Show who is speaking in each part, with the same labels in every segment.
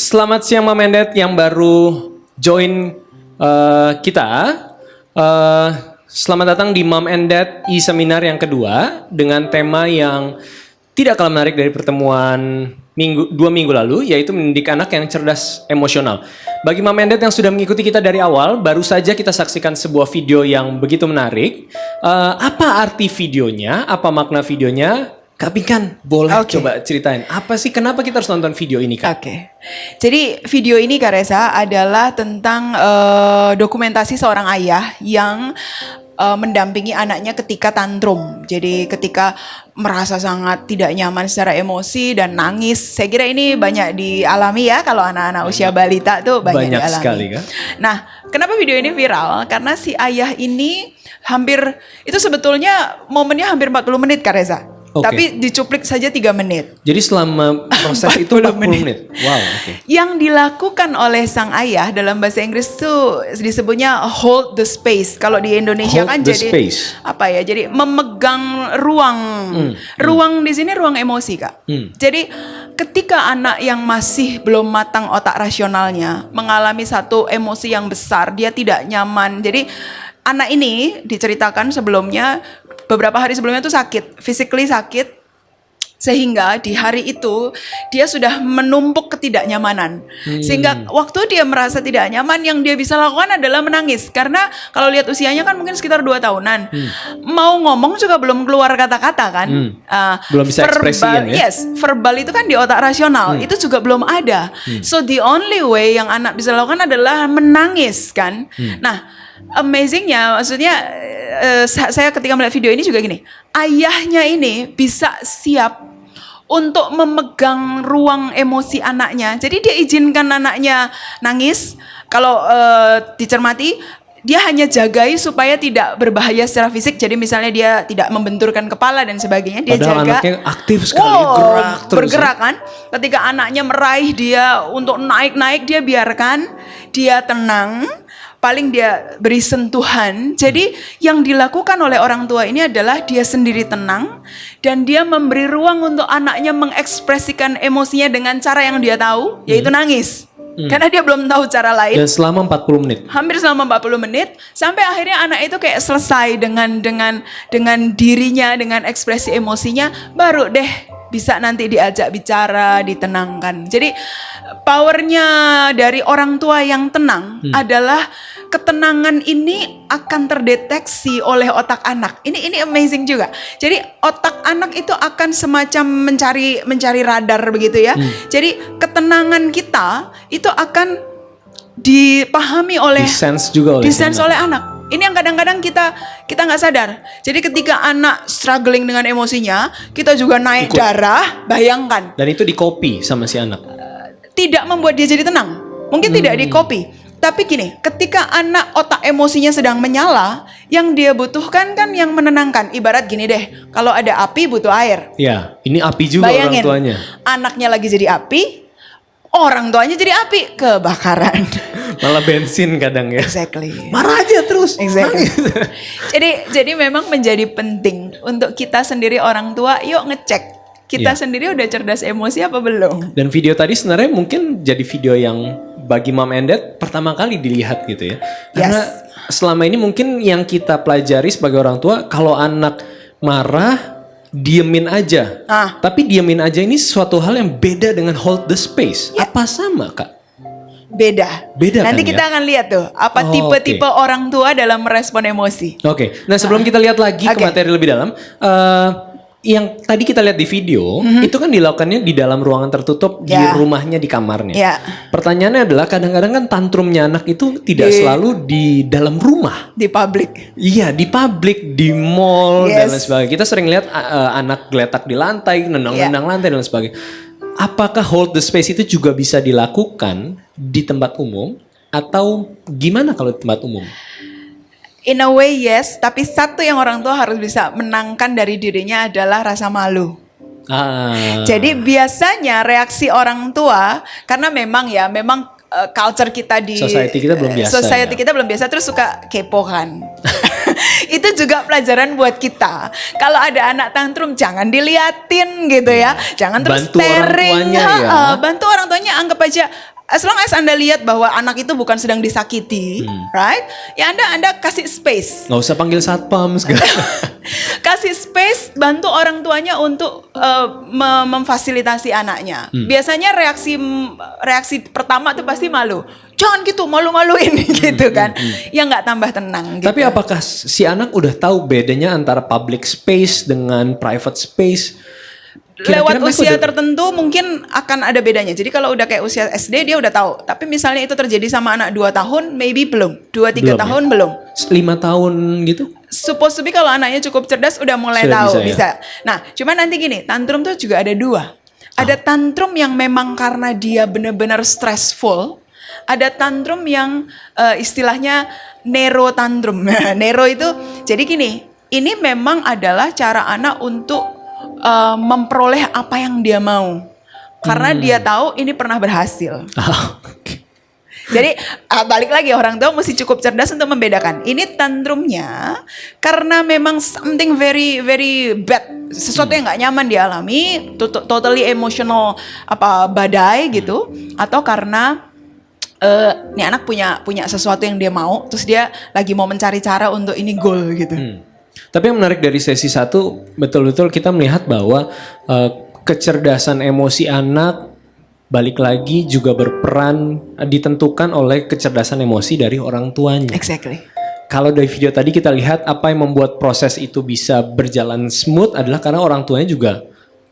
Speaker 1: Selamat siang Mom and Dad yang baru join kita. Selamat datang di Mom and Dad e-seminar yang kedua dengan tema yang tidak kalah menarik dari pertemuan 2 minggu lalu, yaitu mendidik anak yang cerdas emosional. Bagi Mom and Dad yang sudah mengikuti kita dari awal, baru saja kita saksikan sebuah video yang begitu menarik. Apa arti videonya? Apa makna videonya? Kak Pinkan, boleh coba ceritain. Apa sih, kenapa kita harus nonton video ini, Kak?
Speaker 2: Jadi video ini, Kak Reza, adalah tentang dokumentasi seorang ayah yang mendampingi anaknya ketika tantrum. Jadi ketika merasa sangat tidak nyaman secara emosi dan nangis. Saya kira ini banyak dialami ya, kalau anak-anak usia balita tuh banyak dialami.
Speaker 1: Sekali, kan?
Speaker 2: Nah, kenapa video ini viral? Karena si ayah ini itu sebetulnya momennya hampir 40 menit, Kak Reza. Tapi dicuplik saja 3 menit.
Speaker 1: Jadi selama proses itu 40 menit. Wow,
Speaker 2: Yang dilakukan oleh sang ayah dalam bahasa Inggris itu disebutnya hold the space. Kalau di Indonesia
Speaker 1: hold
Speaker 2: kan
Speaker 1: the
Speaker 2: jadi
Speaker 1: space.
Speaker 2: apa ya? Jadi memegang ruang. Ruang di sini ruang emosi, Kak. Jadi ketika anak yang masih belum matang otak rasionalnya mengalami satu emosi yang besar, dia tidak nyaman. Jadi anak ini diceritakan sebelumnya, beberapa hari sebelumnya tuh sakit, physically sakit, sehingga di hari itu dia sudah menumpuk ketidaknyamanan. Sehingga waktu dia merasa tidak nyaman, yang dia bisa lakukan adalah menangis. Karena kalau lihat usianya kan mungkin sekitar 2 tahunan. Mau ngomong juga belum keluar kata-kata kan.
Speaker 1: Belum bisa ekspresian ya.
Speaker 2: Yes, verbal itu kan di otak rasional, itu juga belum ada. So the only way yang anak bisa lakukan adalah menangis kan. Nah, amazingnya, maksudnya saya ketika melihat video ini juga gini, ayahnya ini bisa siap untuk memegang ruang emosi anaknya. Jadi dia izinkan anaknya nangis. Kalau dicermati, dia hanya jagai supaya tidak berbahaya secara fisik. Jadi misalnya dia tidak membenturkan kepala dan sebagainya, dia
Speaker 1: padahal
Speaker 2: jaga.
Speaker 1: Anaknya aktif sekali, gerak terus.
Speaker 2: Bergerak kan. Ketika anaknya meraih dia untuk naik-naik, dia biarkan, dia tenang. Paling dia beri sentuhan. Jadi yang dilakukan oleh orang tua ini adalah dia sendiri tenang dan dia memberi ruang untuk anaknya mengekspresikan emosinya dengan cara yang dia tahu, yaitu nangis. Karena dia belum tahu cara lain.
Speaker 1: Dan selama 40 menit.
Speaker 2: Hampir selama 40 menit sampai akhirnya anak itu kayak selesai dengan dirinya, dengan ekspresi emosinya, baru deh bisa nanti diajak bicara, ditenangkan. Jadi powernya dari orang tua yang tenang adalah ketenangan ini akan terdeteksi oleh otak anak. Ini amazing juga. Jadi otak anak itu akan semacam mencari radar begitu ya. Jadi ketenangan kita itu akan dipahami oleh
Speaker 1: Disense juga oleh
Speaker 2: anak. Ini yang kadang-kadang kita nggak sadar. Jadi ketika anak struggling dengan emosinya, kita juga naik darah, bayangkan.
Speaker 1: Dan itu di-copy sama si anak.
Speaker 2: Tidak membuat dia jadi tenang. Mungkin tidak di-copy. Tapi gini, ketika anak otak emosinya sedang menyala, yang dia butuhkan kan yang menenangkan. Ibarat gini deh, kalau ada api butuh air.
Speaker 1: Ya, ini api juga.
Speaker 2: Bayangin,
Speaker 1: orang tuanya.
Speaker 2: anaknya lagi jadi api, orang tuanya jadi api, kebakaran.
Speaker 1: Malah bensin kadang ya.
Speaker 2: Exactly.
Speaker 1: Marah aja terus.
Speaker 2: Exactly. Jadi memang menjadi penting untuk kita sendiri orang tua, yuk ngecek kita sendiri udah cerdas emosi apa belum.
Speaker 1: Dan video tadi sebenarnya mungkin jadi video yang bagi Mom and Dad pertama kali dilihat gitu ya. Karena selama ini mungkin yang kita pelajari sebagai orang tua, kalau anak marah diemin aja. Tapi diemin aja ini suatu hal yang beda dengan hold the space. Apa sama, Kak?
Speaker 2: Beda nanti
Speaker 1: kan,
Speaker 2: kita akan lihat tuh apa tipe-tipe orang tua dalam merespon emosi.
Speaker 1: Nah sebelum kita lihat lagi ke materi lebih dalam, yang tadi kita lihat di video itu kan dilakukannya di dalam ruangan tertutup di rumahnya, di kamarnya. Pertanyaannya adalah kadang-kadang kan tantrumnya anak itu tidak selalu di dalam rumah,
Speaker 2: di publik.
Speaker 1: Iya, di publik, di mall dan lain sebagainya. Kita sering lihat anak geletak di lantai, nendang-nendang lantai dan lain sebagainya. Apakah hold the space itu juga bisa dilakukan di tempat umum atau gimana kalau di tempat umum?
Speaker 2: In a way yes, tapi satu yang orang tua harus bisa menangkan dari dirinya adalah rasa malu. Jadi biasanya reaksi orang tua, karena memang culture kita di
Speaker 1: society kita belum biasa.
Speaker 2: Terus suka kepo kan. Itu juga pelajaran buat kita. Kalau ada anak tantrum jangan diliatin gitu ya. Jangan terus
Speaker 1: bantu
Speaker 2: staring.
Speaker 1: Orang tuanya,
Speaker 2: Bantu orang tuanya, anggap aja as long as Anda lihat bahwa anak itu bukan sedang disakiti, right? Ya Anda kasih space.
Speaker 1: Nggak usah panggil satpam segala.
Speaker 2: Kasih space, bantu orang tuanya untuk memfasilitasi anaknya. Biasanya reaksi pertama tuh pasti malu. Jangan gitu, malu-maluin gitu kan. Ya nggak tambah tenang gitu.
Speaker 1: Tapi apakah si anak udah tahu bedanya antara public space dengan private space?
Speaker 2: Lewat usia tertentu mungkin akan ada bedanya. Jadi kalau udah kayak usia SD dia udah tahu. Tapi misalnya itu terjadi sama anak 2 tahun, maybe belum. 2-3 tahun belum.
Speaker 1: 5 tahun gitu?
Speaker 2: Supposed to be kalau anaknya cukup cerdas udah mulai
Speaker 1: Sudah
Speaker 2: tahu.
Speaker 1: bisa.
Speaker 2: Nah, cuman nanti gini, tantrum tuh juga ada 2. Ada tantrum yang memang karena dia benar-benar stressful. Ada tantrum yang istilahnya nero tantrum. Nero itu jadi gini, ini memang adalah cara anak untuk memperoleh apa yang dia mau. Karena dia tahu ini pernah berhasil.
Speaker 1: Okay.
Speaker 2: Jadi balik lagi, orang tua mesti cukup cerdas untuk membedakan. Ini tantrumnya karena memang something very very bad, sesuatu yang nggak nyaman dialami, totally emotional badai gitu, atau karena nih anak punya sesuatu yang dia mau, terus dia lagi mau mencari cara untuk ini goal gitu.
Speaker 1: Tapi yang menarik dari sesi 1, betul-betul kita melihat bahwa kecerdasan emosi anak balik lagi juga berperan ditentukan oleh kecerdasan emosi dari orang tuanya.
Speaker 2: Exactly.
Speaker 1: Kalau dari video tadi kita lihat apa yang membuat proses itu bisa berjalan smooth adalah karena orang tuanya juga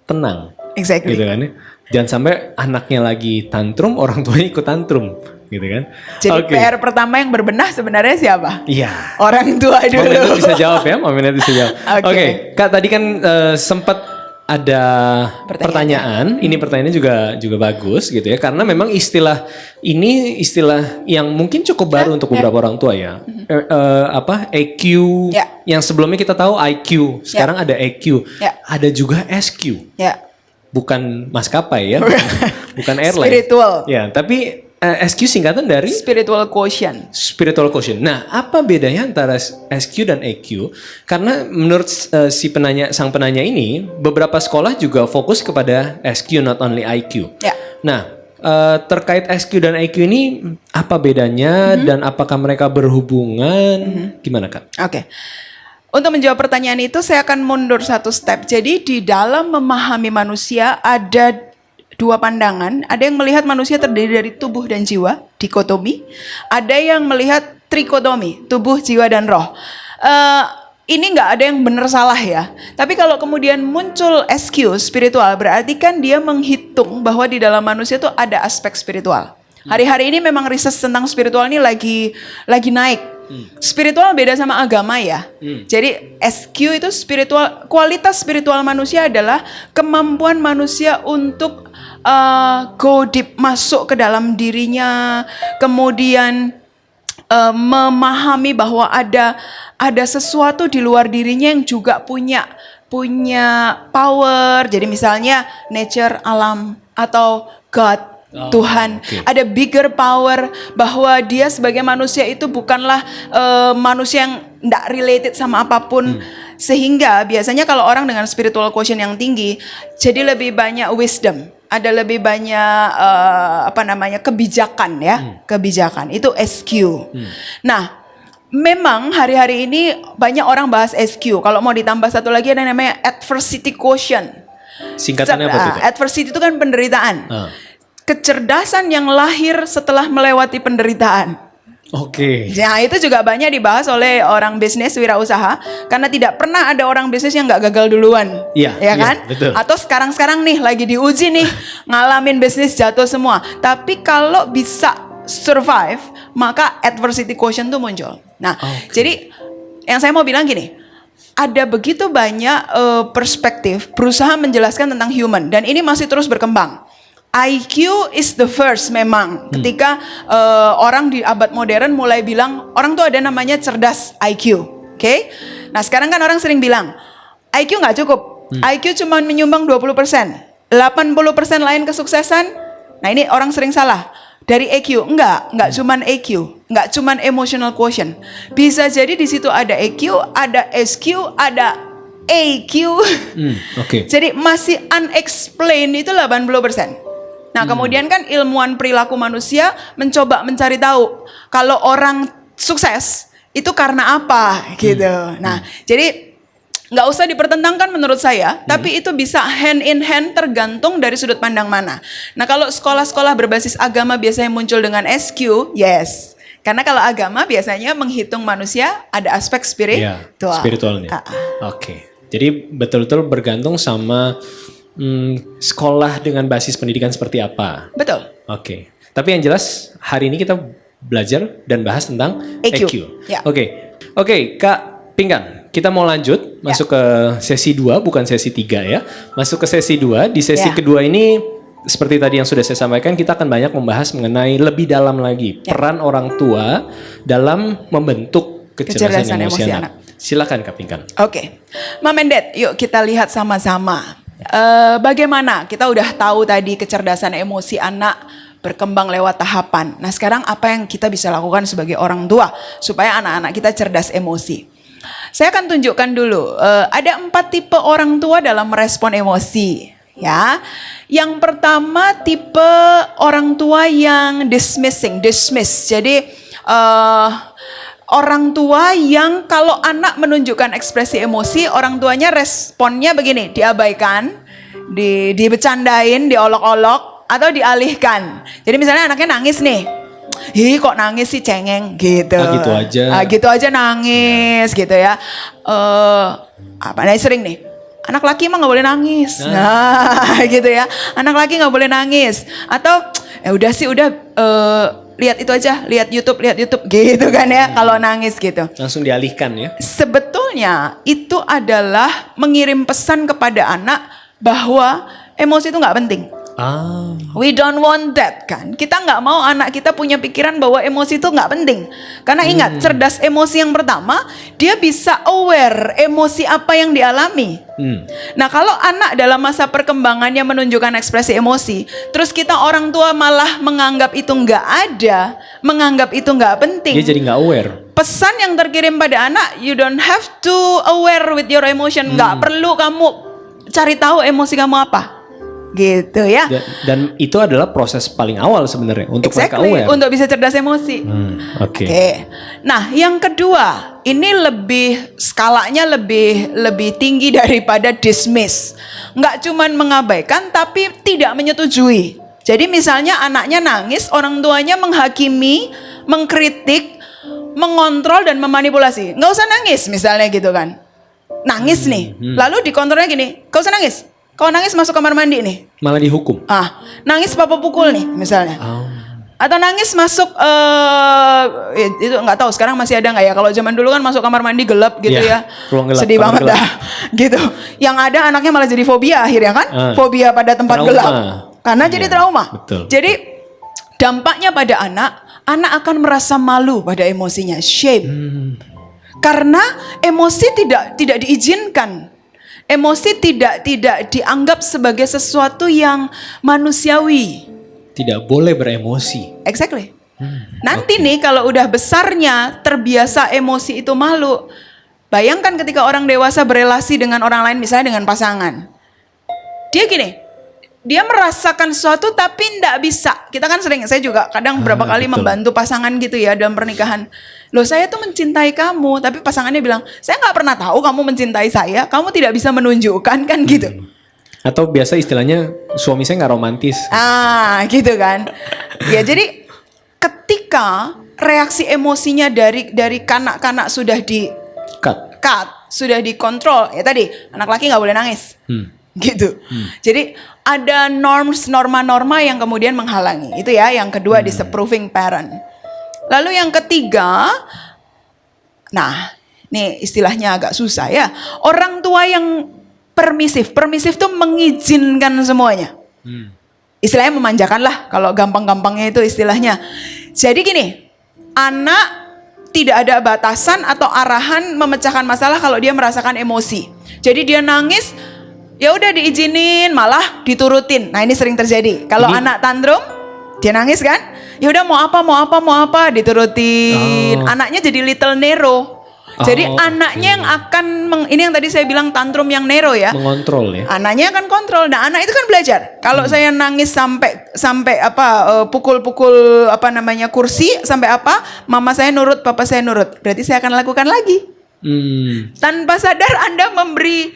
Speaker 1: tenang.
Speaker 2: Exactly.
Speaker 1: Gitu kan ya. Jangan sampai anaknya lagi tantrum, orang tuanya ikut tantrum. Gitu kan.
Speaker 2: Jadi PR pertama yang berbenah sebenarnya siapa?
Speaker 1: Iya.
Speaker 2: Orang tua dulu.
Speaker 1: Mamenet bisa jawab ya, Mamenet bisa jawab. Oke, Kak tadi kan sempat ada pertanyaan. Ini pertanyaannya juga bagus gitu ya, karena memang istilah ini istilah yang mungkin cukup baru untuk beberapa orang tua ya. EQ, yang sebelumnya kita tahu IQ, sekarang ada EQ, ada juga SQ. Bukan maskapai ya, bukan airline.
Speaker 2: Spiritual.
Speaker 1: Ya, tapi SQ singkatan dari
Speaker 2: spiritual quotient.
Speaker 1: Spiritual quotient. Nah, apa bedanya antara SQ dan EQ? Karena menurut sang penanya ini, beberapa sekolah juga fokus kepada SQ, not only IQ. Nah, terkait SQ dan EQ ini apa bedanya dan apakah mereka berhubungan? Gimana, Kak?
Speaker 2: Oke. Untuk menjawab pertanyaan itu saya akan mundur 1 step. Jadi di dalam memahami manusia ada 2 pandangan. Ada yang melihat manusia terdiri dari tubuh dan jiwa, dikotomi. Ada yang melihat trikotomi, tubuh, jiwa, dan roh. Ini nggak ada yang benar salah ya. Tapi kalau kemudian muncul SQ, spiritual, berarti kan dia menghitung bahwa di dalam manusia itu ada aspek spiritual. Hari-hari ini memang riset tentang spiritual ini lagi naik. Spiritual beda sama agama ya. Jadi SQ itu spiritual, kualitas spiritual manusia adalah kemampuan manusia untuk go deep, masuk ke dalam dirinya, kemudian memahami bahwa ada sesuatu di luar dirinya yang juga punya power. Jadi misalnya nature, alam, atau God, Tuhan, ada bigger power, bahwa dia sebagai manusia itu bukanlah manusia yang tidak related sama apapun. Sehingga biasanya kalau orang dengan spiritual quotient yang tinggi, jadi lebih banyak wisdom, ada lebih banyak kebijakan ya, kebijakan itu SQ. Nah, memang hari-hari ini banyak orang bahas SQ. Kalau mau ditambah satu lagi ada namanya adversity quotient.
Speaker 1: Singkatannya apa itu?
Speaker 2: Adversity itu kan penderitaan. Kecerdasan yang lahir setelah melewati penderitaan.
Speaker 1: Oke.
Speaker 2: Nah, itu juga banyak dibahas oleh orang bisnis, wirausaha, karena tidak pernah ada orang bisnis yang nggak gagal duluan.
Speaker 1: Iya,
Speaker 2: ya kan?
Speaker 1: Betul.
Speaker 2: Atau sekarang nih lagi diuji nih, ngalamin bisnis jatuh semua. Tapi kalau bisa survive, maka adversity quotient tuh muncul. Nah, jadi yang saya mau bilang gini, ada begitu banyak perspektif berusaha menjelaskan tentang human, dan ini masih terus berkembang. IQ is the first memang. Ketika orang di abad modern mulai bilang orang tuh ada namanya cerdas IQ. Oke? Nah, sekarang kan orang sering bilang IQ nggak cukup. IQ cuma menyumbang 20%. 80% lain kesuksesan. Nah, ini orang sering salah. Dari EQ, enggak cuman EQ, enggak cuman emotional quotient. Bisa jadi di situ ada EQ, ada SQ, ada AQ. Jadi masih unexplained itu 80%. Nah, kemudian kan ilmuwan perilaku manusia mencoba mencari tahu kalau orang sukses itu karena apa gitu. Nah, jadi nggak usah dipertentangkan menurut saya, tapi itu bisa hand in hand tergantung dari sudut pandang mana. Nah, kalau sekolah-sekolah berbasis agama biasanya muncul dengan SQ, yes. Karena kalau agama biasanya menghitung manusia ada aspek
Speaker 1: spiritualnya. Oke. Jadi betul-betul bergantung sama sekolah dengan basis pendidikan seperti apa.
Speaker 2: Betul.
Speaker 1: Oke. Tapi yang jelas hari ini kita belajar dan bahas tentang EQ.
Speaker 2: Ya.
Speaker 1: Oke, Kak Pingkan, kita mau lanjut masuk ke sesi 2 bukan sesi 3 ya. Masuk ke sesi 2. Di sesi kedua ini seperti tadi yang sudah saya sampaikan, kita akan banyak membahas mengenai lebih dalam lagi peran orang tua dalam membentuk kecerdasan emosi anak. Silakan Kak Pingkan.
Speaker 2: Oke. Mom and Dad, yuk kita lihat sama-sama. Bagaimana kita udah tahu tadi kecerdasan emosi anak berkembang lewat tahapan. Nah, sekarang apa yang kita bisa lakukan sebagai orang tua supaya anak-anak kita cerdas emosi? Saya akan tunjukkan dulu. Ada 4 tipe orang tua dalam merespon emosi. Ya, yang pertama tipe orang tua yang dismiss. Jadi orang tua yang kalau anak menunjukkan ekspresi emosi, orang tuanya responnya begini, diabaikan, dibecandain, diolok-olok, atau dialihkan. Jadi misalnya anaknya nangis nih, kok nangis sih cengeng gitu.
Speaker 1: Gitu aja.
Speaker 2: Gitu aja nangis gitu ya. Sering nih. Anak laki mah nggak boleh nangis, nah gitu ya. Anak laki nggak boleh nangis. Atau lihat itu aja, lihat YouTube gitu kan ya. Kalau nangis gitu.
Speaker 1: Langsung dialihkan ya.
Speaker 2: Sebetulnya itu adalah mengirim pesan kepada anak bahwa emosi itu nggak penting. We don't want that kan. Kita nggak mau anak kita punya pikiran bahwa emosi itu nggak penting. Karena ingat, cerdas emosi yang pertama, dia bisa aware emosi apa yang dialami. Nah, kalau anak dalam masa perkembangannya menunjukkan ekspresi emosi, terus kita orang tua malah menganggap itu nggak ada, menganggap itu nggak penting.
Speaker 1: Dia jadi nggak aware. Pesan
Speaker 2: yang terkirim pada anak, you don't have to aware with your emotion. Nggak perlu kamu cari tahu emosi kamu apa. Gitu ya.
Speaker 1: Dan itu adalah proses paling awal sebenarnya untuk mereka aware.
Speaker 2: Untuk bisa cerdas emosi. Oke. Nah, yang kedua, ini skalanya lebih tinggi daripada dismiss. Nggak cuman mengabaikan, tapi tidak menyetujui. Jadi misalnya anaknya nangis, orang tuanya menghakimi, mengkritik, mengontrol dan memanipulasi. Nggak usah nangis misalnya gitu kan. Nangis nih. Lalu dikontrolnya gini, nggak usah nangis. Kalau nangis masuk kamar mandi nih.
Speaker 1: Malah dihukum.
Speaker 2: Nangis papa pukul nih misalnya. Atau nangis masuk itu nggak tahu sekarang masih ada nggak ya? Kalau zaman dulu kan masuk kamar mandi gelap gitu ya.
Speaker 1: Gelap,
Speaker 2: sedih banget dah. Gitu. Yang ada anaknya malah jadi fobia akhirnya kan? Fobia pada tempat gelap. Karena jadi trauma. Betul. Jadi dampaknya pada anak akan merasa malu pada emosinya, shame. Karena emosi tidak diizinkan. Emosi tidak dianggap sebagai sesuatu yang manusiawi.
Speaker 1: Tidak boleh beremosi.
Speaker 2: Exactly. Nanti nih kalau udah besarnya terbiasa emosi itu malu. Bayangkan ketika orang dewasa berelasi dengan orang lain, misalnya dengan pasangan. Dia gini, dia merasakan sesuatu tapi tidak bisa. Kita kan saya juga kadang berapa kali membantu pasangan gitu ya dalam pernikahan. Loh, saya tuh mencintai kamu, tapi pasangannya bilang, saya nggak pernah tahu kamu mencintai saya, kamu tidak bisa menunjukkan kan gitu.
Speaker 1: Atau biasa istilahnya suami saya nggak romantis.
Speaker 2: Gitu kan. Ya jadi ketika reaksi emosinya dari kanak-kanak sudah di cut, sudah dikontrol, ya tadi anak laki nggak boleh nangis, gitu. Jadi ada norma-norma yang kemudian menghalangi. Itu ya yang kedua, disapproving parent. Lalu yang ketiga, nah ini istilahnya agak susah ya. Orang tua yang permisif tuh mengizinkan semuanya. Istilahnya memanjakan lah kalau gampang-gampangnya itu istilahnya. Jadi gini, anak tidak ada batasan atau arahan memecahkan masalah kalau dia merasakan emosi. Jadi dia nangis, ya udah diizinin, malah diturutin. Nah ini sering terjadi. Kalau anak tantrum, dia nangis kan? Ya udah mau apa diturutin. Anaknya jadi little Nero. Jadi
Speaker 1: Oh,
Speaker 2: anaknya yang akan ini yang tadi saya bilang tantrum yang nero ya.
Speaker 1: Mengontrol ya.
Speaker 2: Anaknya akan kontrol. Nah, anak itu kan belajar. Kalau saya nangis sampai pukul-pukul kursi sampai apa, mama saya nurut, papa saya nurut. Berarti saya akan lakukan lagi. Tanpa sadar Anda memberi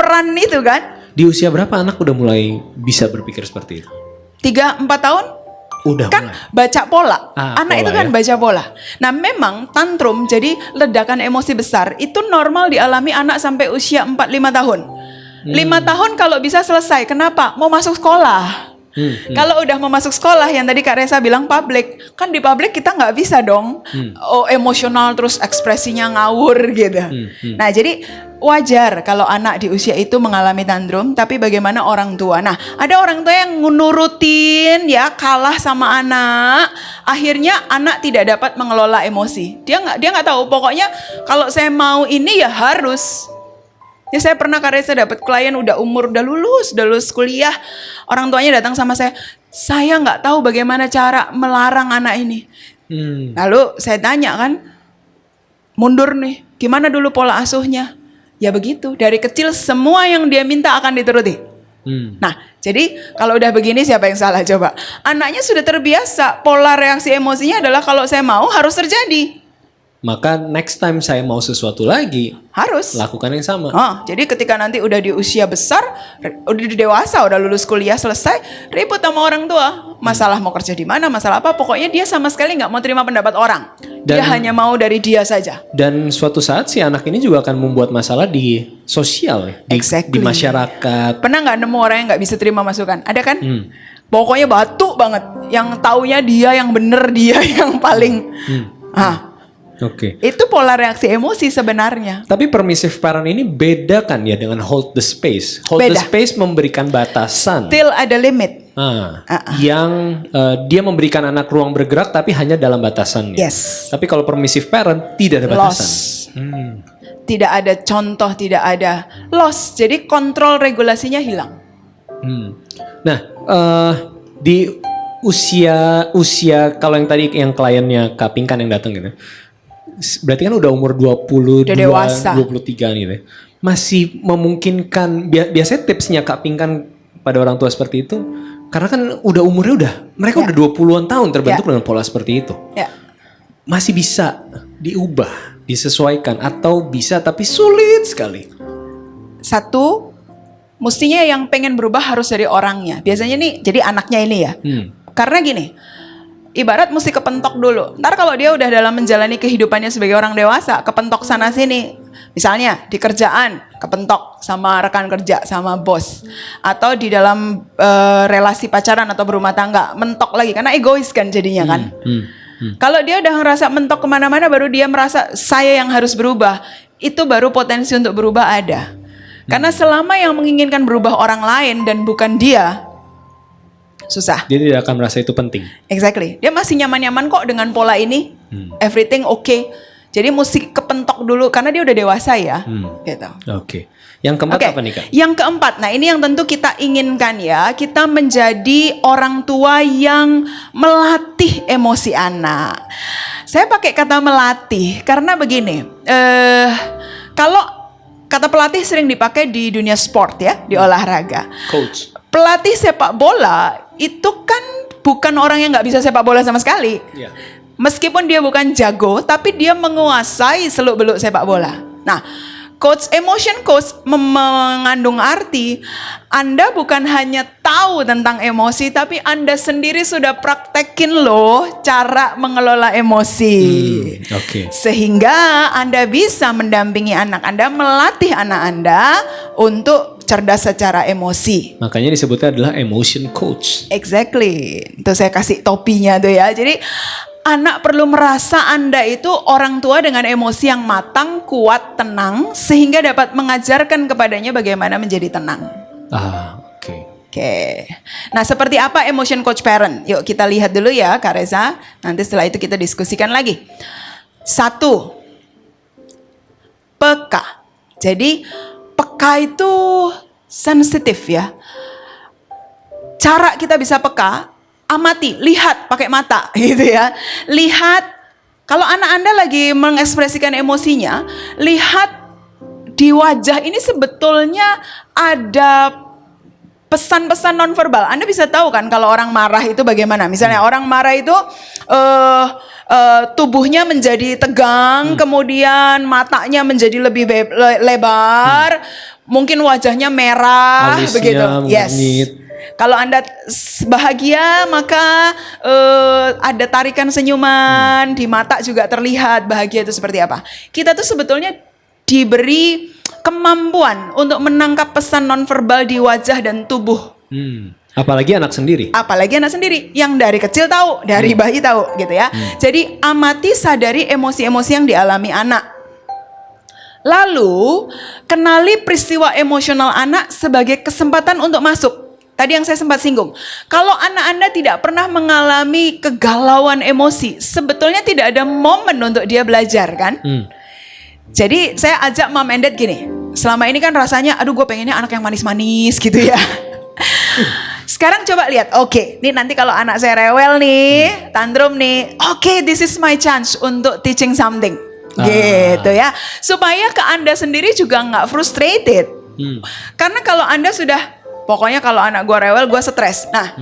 Speaker 2: peran itu kan.
Speaker 1: Di usia berapa anak udah mulai bisa berpikir seperti itu?
Speaker 2: 3-4 tahun
Speaker 1: Udah
Speaker 2: kan
Speaker 1: mulai.
Speaker 2: baca pola.
Speaker 1: pola
Speaker 2: Anak itu kan
Speaker 1: ya.
Speaker 2: baca pola. Nah, memang tantrum jadi ledakan emosi besar itu normal dialami anak sampai usia 4-5 tahun. 5 tahun kalau bisa selesai. Kenapa? Mau masuk sekolah. Kalau udah mau masuk sekolah yang tadi Kak Reza bilang publik, kan di publik kita nggak bisa dong emosional terus ekspresinya ngawur gitu. Nah, jadi wajar kalau anak di usia itu mengalami tantrum, tapi bagaimana orang tua? Nah, ada orang tua yang nurutin ya, kalah sama anak, akhirnya anak tidak dapat mengelola emosi. Dia nggak tahu, pokoknya kalau saya mau ini ya harus. Ya, saya pernah Kak Reza dapat klien udah lulus kuliah, orang tuanya datang sama saya nggak tahu bagaimana cara melarang anak ini. Lalu saya tanya kan, mundur nih, gimana dulu pola asuhnya? Ya begitu, dari kecil semua yang dia minta akan dituruti. Nah, jadi kalau udah begini siapa yang salah coba? Anaknya sudah terbiasa, pola reaksi emosinya adalah kalau saya mau harus terjadi.
Speaker 1: Maka next time saya mau sesuatu lagi,
Speaker 2: harus
Speaker 1: lakukan yang sama.
Speaker 2: Jadi ketika nanti udah di usia besar, udah dewasa, udah lulus kuliah selesai, ribut sama orang tua. Masalah mau kerja di mana, masalah apa, pokoknya dia sama sekali nggak mau terima pendapat orang. Dia hanya mau dari dia saja.
Speaker 1: Dan suatu saat si anak ini juga akan membuat masalah di sosial, di masyarakat.
Speaker 2: Pernah nggak nemu orang yang nggak bisa terima masukan? Ada kan? Pokoknya batu banget. Yang taunya dia yang bener, dia yang paling.
Speaker 1: Oke.
Speaker 2: Itu pola reaksi emosi sebenarnya.
Speaker 1: Tapi permissive parent ini beda kan ya dengan hold the space. Hold the space memberikan batasan.
Speaker 2: Still ada limit.
Speaker 1: Yang dia memberikan anak ruang bergerak tapi hanya dalam batasannya.
Speaker 2: Yes.
Speaker 1: Tapi kalau permissive parent tidak ada batasan.
Speaker 2: Tidak ada contoh, tidak ada loss. Jadi kontrol regulasinya hilang.
Speaker 1: Nah, di usia kalau yang tadi yang kliennya Kak Pinkan yang datang gitu. Berarti kan udah umur 22, 23 nih deh. Masih memungkinkan, biasanya tipsnya Kak Pinkan pada orang tua seperti itu, karena kan udah umurnya mereka udah 20-an tahun terbentuk dengan pola seperti itu. Masih bisa diubah, disesuaikan, atau bisa tapi sulit sekali.
Speaker 2: Satu, mestinya yang pengen berubah harus dari orangnya. Biasanya nih, jadi anaknya ini ya. Karena gini, ibarat mesti kepentok dulu. Ntar kalau dia udah dalam menjalani kehidupannya sebagai orang dewasa, kepentok sana sini. Misalnya di kerjaan, kepentok sama rekan kerja, sama bos. Atau di dalam relasi pacaran atau berumah tangga, mentok lagi. Karena egois kan jadinya kan. Kalau dia udah ngerasa mentok kemana-mana, baru dia merasa saya yang harus berubah. Itu baru potensi untuk berubah ada. Karena selama yang menginginkan berubah orang lain dan bukan dia, susah.
Speaker 1: Dia tidak akan merasa itu penting.
Speaker 2: Exactly. Dia masih nyaman-nyaman kok dengan pola ini. Everything okay. Jadi mesti kepentok dulu karena dia udah dewasa ya. Gitu.
Speaker 1: Oke. Yang keempat apa nih Kak?
Speaker 2: Yang keempat, nah ini yang tentu kita inginkan ya. Kita menjadi orang tua yang melatih emosi anak. Saya pakai kata melatih karena begini. Kalau kata pelatih sering dipakai di dunia sport ya, di olahraga.
Speaker 1: Coach.
Speaker 2: Pelatih sepak bola itu kan bukan orang yang nggak bisa sepak bola sama sekali. Meskipun dia bukan jago, tapi dia menguasai seluk-beluk sepak bola. Nah, emotion coach mengandung arti Anda bukan hanya tahu tentang emosi, tapi Anda sendiri sudah praktekin loh cara mengelola emosi. Sehingga Anda bisa mendampingi anak Anda, melatih anak Anda untuk cerdas secara emosi.
Speaker 1: Makanya disebutnya adalah emotion coach.
Speaker 2: Exactly. Itu saya kasih topinya tuh ya. Jadi anak perlu merasa Anda itu orang tua dengan emosi yang matang, kuat, tenang, sehingga dapat mengajarkan kepadanya bagaimana menjadi tenang. Oke. Nah, seperti apa emotion coach parent? Yuk kita lihat dulu ya Kak Reza. Nanti setelah itu kita diskusikan lagi. 1. Peka. Jadi peka itu sensitif ya. Cara kita bisa peka, amati, lihat pakai mata gitu ya. Lihat Kalau anak Anda lagi mengekspresikan emosinya, lihat di wajah ini sebetulnya ada pesan-pesan nonverbal. Anda bisa tahu kan kalau orang marah itu bagaimana. Misalnya orang marah itu tubuhnya menjadi tegang, kemudian matanya menjadi lebih lebar, mungkin wajahnya merah,
Speaker 1: Alisnya
Speaker 2: begitu. Yes.
Speaker 1: menganyit.
Speaker 2: Kalau Anda bahagia, maka ada tarikan senyuman, di mata juga terlihat bahagia itu seperti apa. Kita tuh sebetulnya diberi kemampuan untuk menangkap pesan nonverbal di wajah dan tubuh.
Speaker 1: Apalagi anak sendiri.
Speaker 2: Apalagi anak sendiri yang dari kecil tahu, dari bayi tahu gitu ya. Jadi amati, sadari emosi-emosi yang dialami anak. Lalu kenali peristiwa emosional anak sebagai kesempatan untuk masuk. Tadi yang saya sempat singgung. Kalau anak Anda tidak pernah mengalami kegalauan emosi, sebetulnya tidak ada momen untuk dia belajar kan? Jadi saya ajak Mom and Dad gini, selama ini kan rasanya, aduh gue pengennya anak yang manis-manis gitu ya. Sekarang coba lihat, oke, nih nanti kalau anak saya rewel nih, tantrum nih, oke, this is my chance untuk teaching something. Gitu ya. Supaya ke Anda sendiri juga nggak frustrated. Karena kalau Anda sudah, pokoknya kalau anak gue rewel, gue stres. Nah,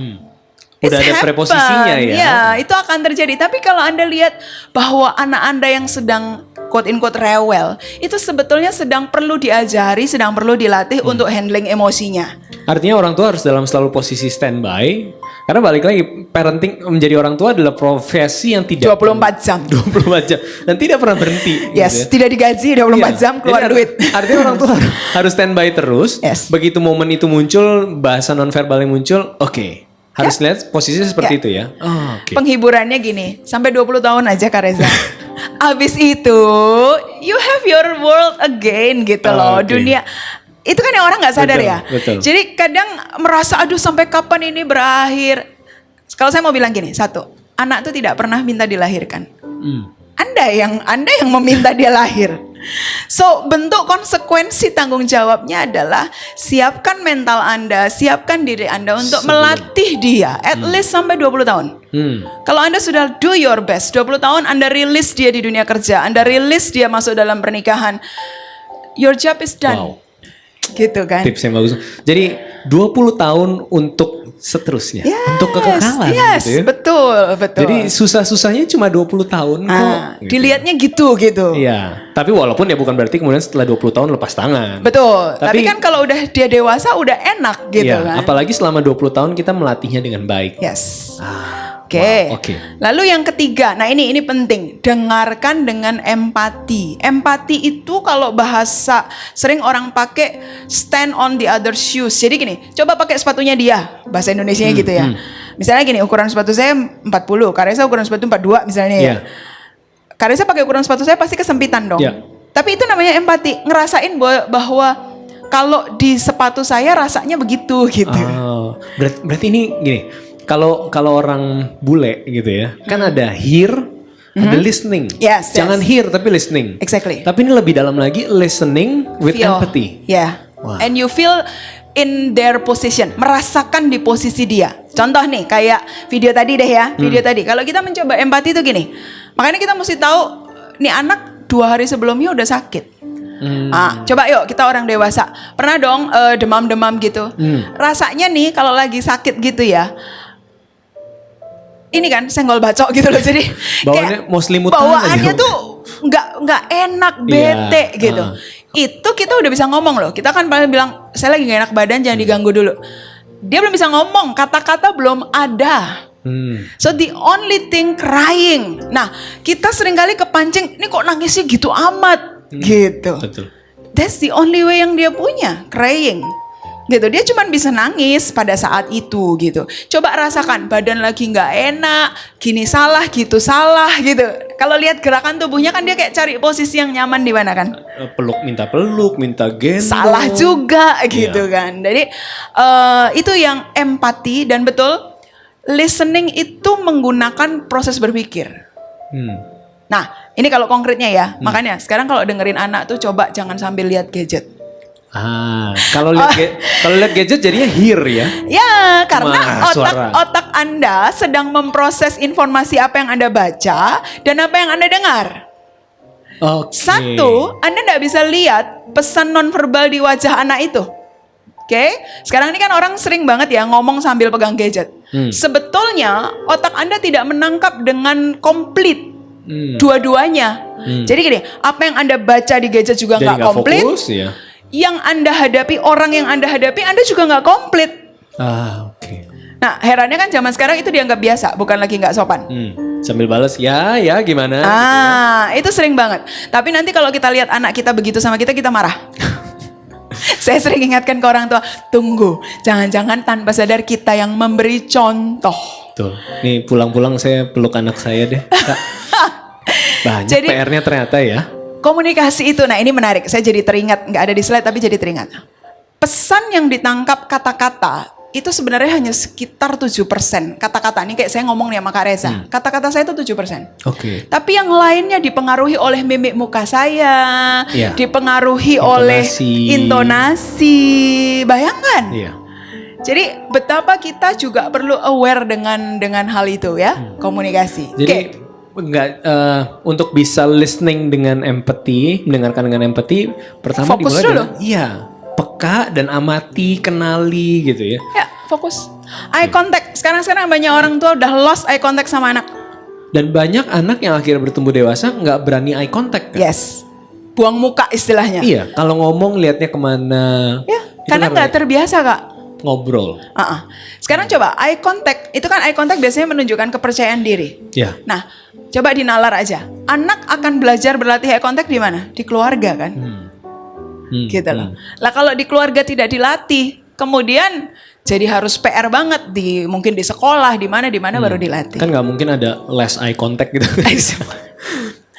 Speaker 1: udah ada preposisinya ya.
Speaker 2: Ya, itu akan terjadi. Tapi kalau Anda lihat bahwa anak Anda yang sedang quote-unquote rewel, itu sebetulnya sedang perlu diajari, sedang perlu dilatih untuk handling emosinya.
Speaker 1: Artinya orang tua harus dalam selalu posisi standby. Karena balik lagi, parenting menjadi orang tua adalah profesi yang tidak
Speaker 2: 24 jam.
Speaker 1: 24 jam. Dan tidak pernah berhenti.
Speaker 2: Yes,
Speaker 1: gitu ya.
Speaker 2: tidak digaji 24 jam, keluar
Speaker 1: Jadi,
Speaker 2: duit.
Speaker 1: Artinya orang tua harus standby terus.
Speaker 2: Yes.
Speaker 1: Begitu momen itu muncul, bahasa nonverbal yang muncul, oke. Harus lihat posisinya seperti itu ya. Oh, oke.
Speaker 2: Penghiburannya gini, sampai 20 tahun aja Kak Reza. Abis itu, you have your world again gitu loh.
Speaker 1: Oke.
Speaker 2: Dunia, itu kan yang orang gak sadar
Speaker 1: Betul,
Speaker 2: ya.
Speaker 1: betul.
Speaker 2: Jadi kadang merasa, aduh sampai kapan ini berakhir. Kalau saya mau bilang gini, satu, anak tuh tidak pernah minta dilahirkan. Anda yang meminta dia lahir. So, bentuk konsekuensi tanggung jawabnya adalah siapkan mental Anda, siapkan diri Anda untuk melatih dia at least sampai 20 tahun. Kalau Anda sudah do your best, 20 tahun Anda rilis dia di dunia kerja, Anda rilis dia masuk dalam pernikahan, your job is done.
Speaker 1: Wow.
Speaker 2: Gitu kan.
Speaker 1: Tips yang bagus. Jadi 20 tahun untuk seterusnya. Untuk kekekalan
Speaker 2: Yes,
Speaker 1: gitu ya.
Speaker 2: betul.
Speaker 1: Jadi susah-susahnya cuma 20 tahun kok. Gitu.
Speaker 2: Dilihatnya gitu.
Speaker 1: Iya, tapi walaupun ya bukan berarti kemudian setelah 20 tahun lepas tangan.
Speaker 2: Betul. Tapi kan kalau udah dia dewasa udah enak gitu
Speaker 1: iya,
Speaker 2: kan.
Speaker 1: apalagi selama 20 tahun kita melatihnya dengan baik.
Speaker 2: Yes. Oke.
Speaker 1: Wow, oke.
Speaker 2: Lalu yang ketiga, nah ini penting, dengarkan dengan empati. Empati itu kalau bahasa sering orang pakai stand on the other shoes. Jadi gini, coba pakai sepatunya dia, bahasa Indonesianya gitu ya. Misalnya gini, ukuran sepatu saya 40, Karesa ukuran sepatu 42 misalnya ya. Karesa pakai ukuran sepatu saya pasti kesempitan dong.
Speaker 1: Yeah.
Speaker 2: Tapi itu namanya empati, ngerasain bahwa kalau di sepatu saya rasanya begitu gitu.
Speaker 1: Oh, berarti ini gini. Kalau orang bule gitu ya, kan ada hear, ada listening.
Speaker 2: Yes,
Speaker 1: Jangan hear tapi listening.
Speaker 2: Exactly.
Speaker 1: Tapi ini lebih dalam lagi, listening with empathy.
Speaker 2: Yeah.
Speaker 1: Wah.
Speaker 2: And you feel in their position, merasakan di posisi dia. Contoh nih, kayak video tadi deh ya, video tadi. Kalau kita mencoba empati itu gini, makanya kita mesti tahu, nih anak 2 hari sebelumnya udah sakit. Coba yuk kita orang dewasa, pernah dong demam-demam gitu. Rasanya nih kalau lagi sakit gitu ya, ini kan senggol bacok gitu loh, jadi
Speaker 1: Bawaannya mau selimutan
Speaker 2: bawaannya
Speaker 1: aja.
Speaker 2: tuh nggak enak, bete gitu. Itu kita udah bisa ngomong loh. Kita kan paling bilang saya lagi nggak enak badan, jangan diganggu dulu. Dia belum bisa ngomong, kata-kata belum ada. So the only thing crying. Nah kita seringkali kepancing, ini kok nangisnya gitu amat gitu.
Speaker 1: Betul.
Speaker 2: That's the only way yang dia punya, crying. Gitu, dia cuma bisa nangis pada saat itu gitu. Coba rasakan, badan lagi nggak enak, gini salah, gitu salah gitu. Kalau lihat gerakan tubuhnya kan dia kayak cari posisi yang nyaman di mana kan?
Speaker 1: Minta peluk, minta gendong.
Speaker 2: Salah juga gitu kan. Jadi itu yang empati, dan betul listening itu menggunakan proses berpikir. Nah, ini kalau konkretnya ya. Makanya sekarang kalau dengerin anak tuh coba jangan sambil lihat gadget.
Speaker 1: Kalau lihat gadget jadinya hear ya.
Speaker 2: Ya, karena
Speaker 1: Wah, suara.
Speaker 2: otak Anda sedang memproses informasi apa yang Anda baca dan apa yang Anda dengar.
Speaker 1: Oke.
Speaker 2: Satu, Anda tidak bisa lihat pesan nonverbal di wajah anak itu. Oke, sekarang ini kan orang sering banget ya ngomong sambil pegang gadget. Sebetulnya otak Anda tidak menangkap dengan komplit dua-duanya. Jadi gini, apa yang Anda baca di gadget juga
Speaker 1: Jadi
Speaker 2: nggak
Speaker 1: nggak
Speaker 2: komplit.
Speaker 1: fokus ya.
Speaker 2: Yang Anda hadapi, orang yang Anda hadapi, Anda juga nggak komplit.
Speaker 1: Oke.
Speaker 2: Nah, herannya kan zaman sekarang itu dianggap biasa, bukan lagi nggak sopan.
Speaker 1: Sambil balas ya gimana?
Speaker 2: Itu sering banget. Tapi nanti kalau kita lihat anak kita begitu sama kita marah. Saya sering ingatkan ke orang tua, tunggu, jangan-jangan tanpa sadar kita yang memberi contoh.
Speaker 1: Tuh, nih pulang-pulang saya peluk anak saya deh. Kak. Banyak
Speaker 2: Jadi-
Speaker 1: PR-nya ternyata ya.
Speaker 2: Komunikasi itu, nah ini menarik. Saya jadi teringat, nggak ada di slide tapi jadi teringat. Pesan yang ditangkap kata-kata itu sebenarnya hanya sekitar 7%. Kata-kata ini kayak saya ngomong nih sama Kak Reza. Kata-kata saya itu 7%.
Speaker 1: Oke.
Speaker 2: Tapi yang lainnya dipengaruhi oleh mimik muka saya,
Speaker 1: Iya.
Speaker 2: dipengaruhi oleh intonasi. Bayangkan.
Speaker 1: Iya.
Speaker 2: Jadi betapa kita juga perlu aware dengan hal itu ya, komunikasi.
Speaker 1: Jadi untuk bisa listening dengan empathy, mendengarkan dengan empathy, pertama
Speaker 2: Fokus
Speaker 1: dimulai
Speaker 2: dulu.
Speaker 1: dengan peka dan amati, kenali gitu ya.
Speaker 2: Ya, fokus. Eye contact. Sekarang banyak orang tua udah lost eye contact sama anak.
Speaker 1: Dan banyak anak yang akhirnya bertumbuh dewasa nggak berani eye contact kan?
Speaker 2: Yes. Buang muka istilahnya.
Speaker 1: Iya, kalau ngomong liatnya kemana.
Speaker 2: Ya,
Speaker 1: Itu
Speaker 2: karena nggak terbiasa Kak.
Speaker 1: ngobrol.
Speaker 2: Sekarang coba eye contact. Itu kan eye contact biasanya menunjukkan kepercayaan diri.
Speaker 1: Ya.
Speaker 2: Nah, coba dinalar aja. Anak akan belajar berlatih eye contact di mana? Di keluarga kan? Gitu loh. Lah kalau di keluarga tidak dilatih, kemudian jadi harus PR banget mungkin di sekolah, di mana baru dilatih.
Speaker 1: Kan nggak mungkin ada less eye contact gitu.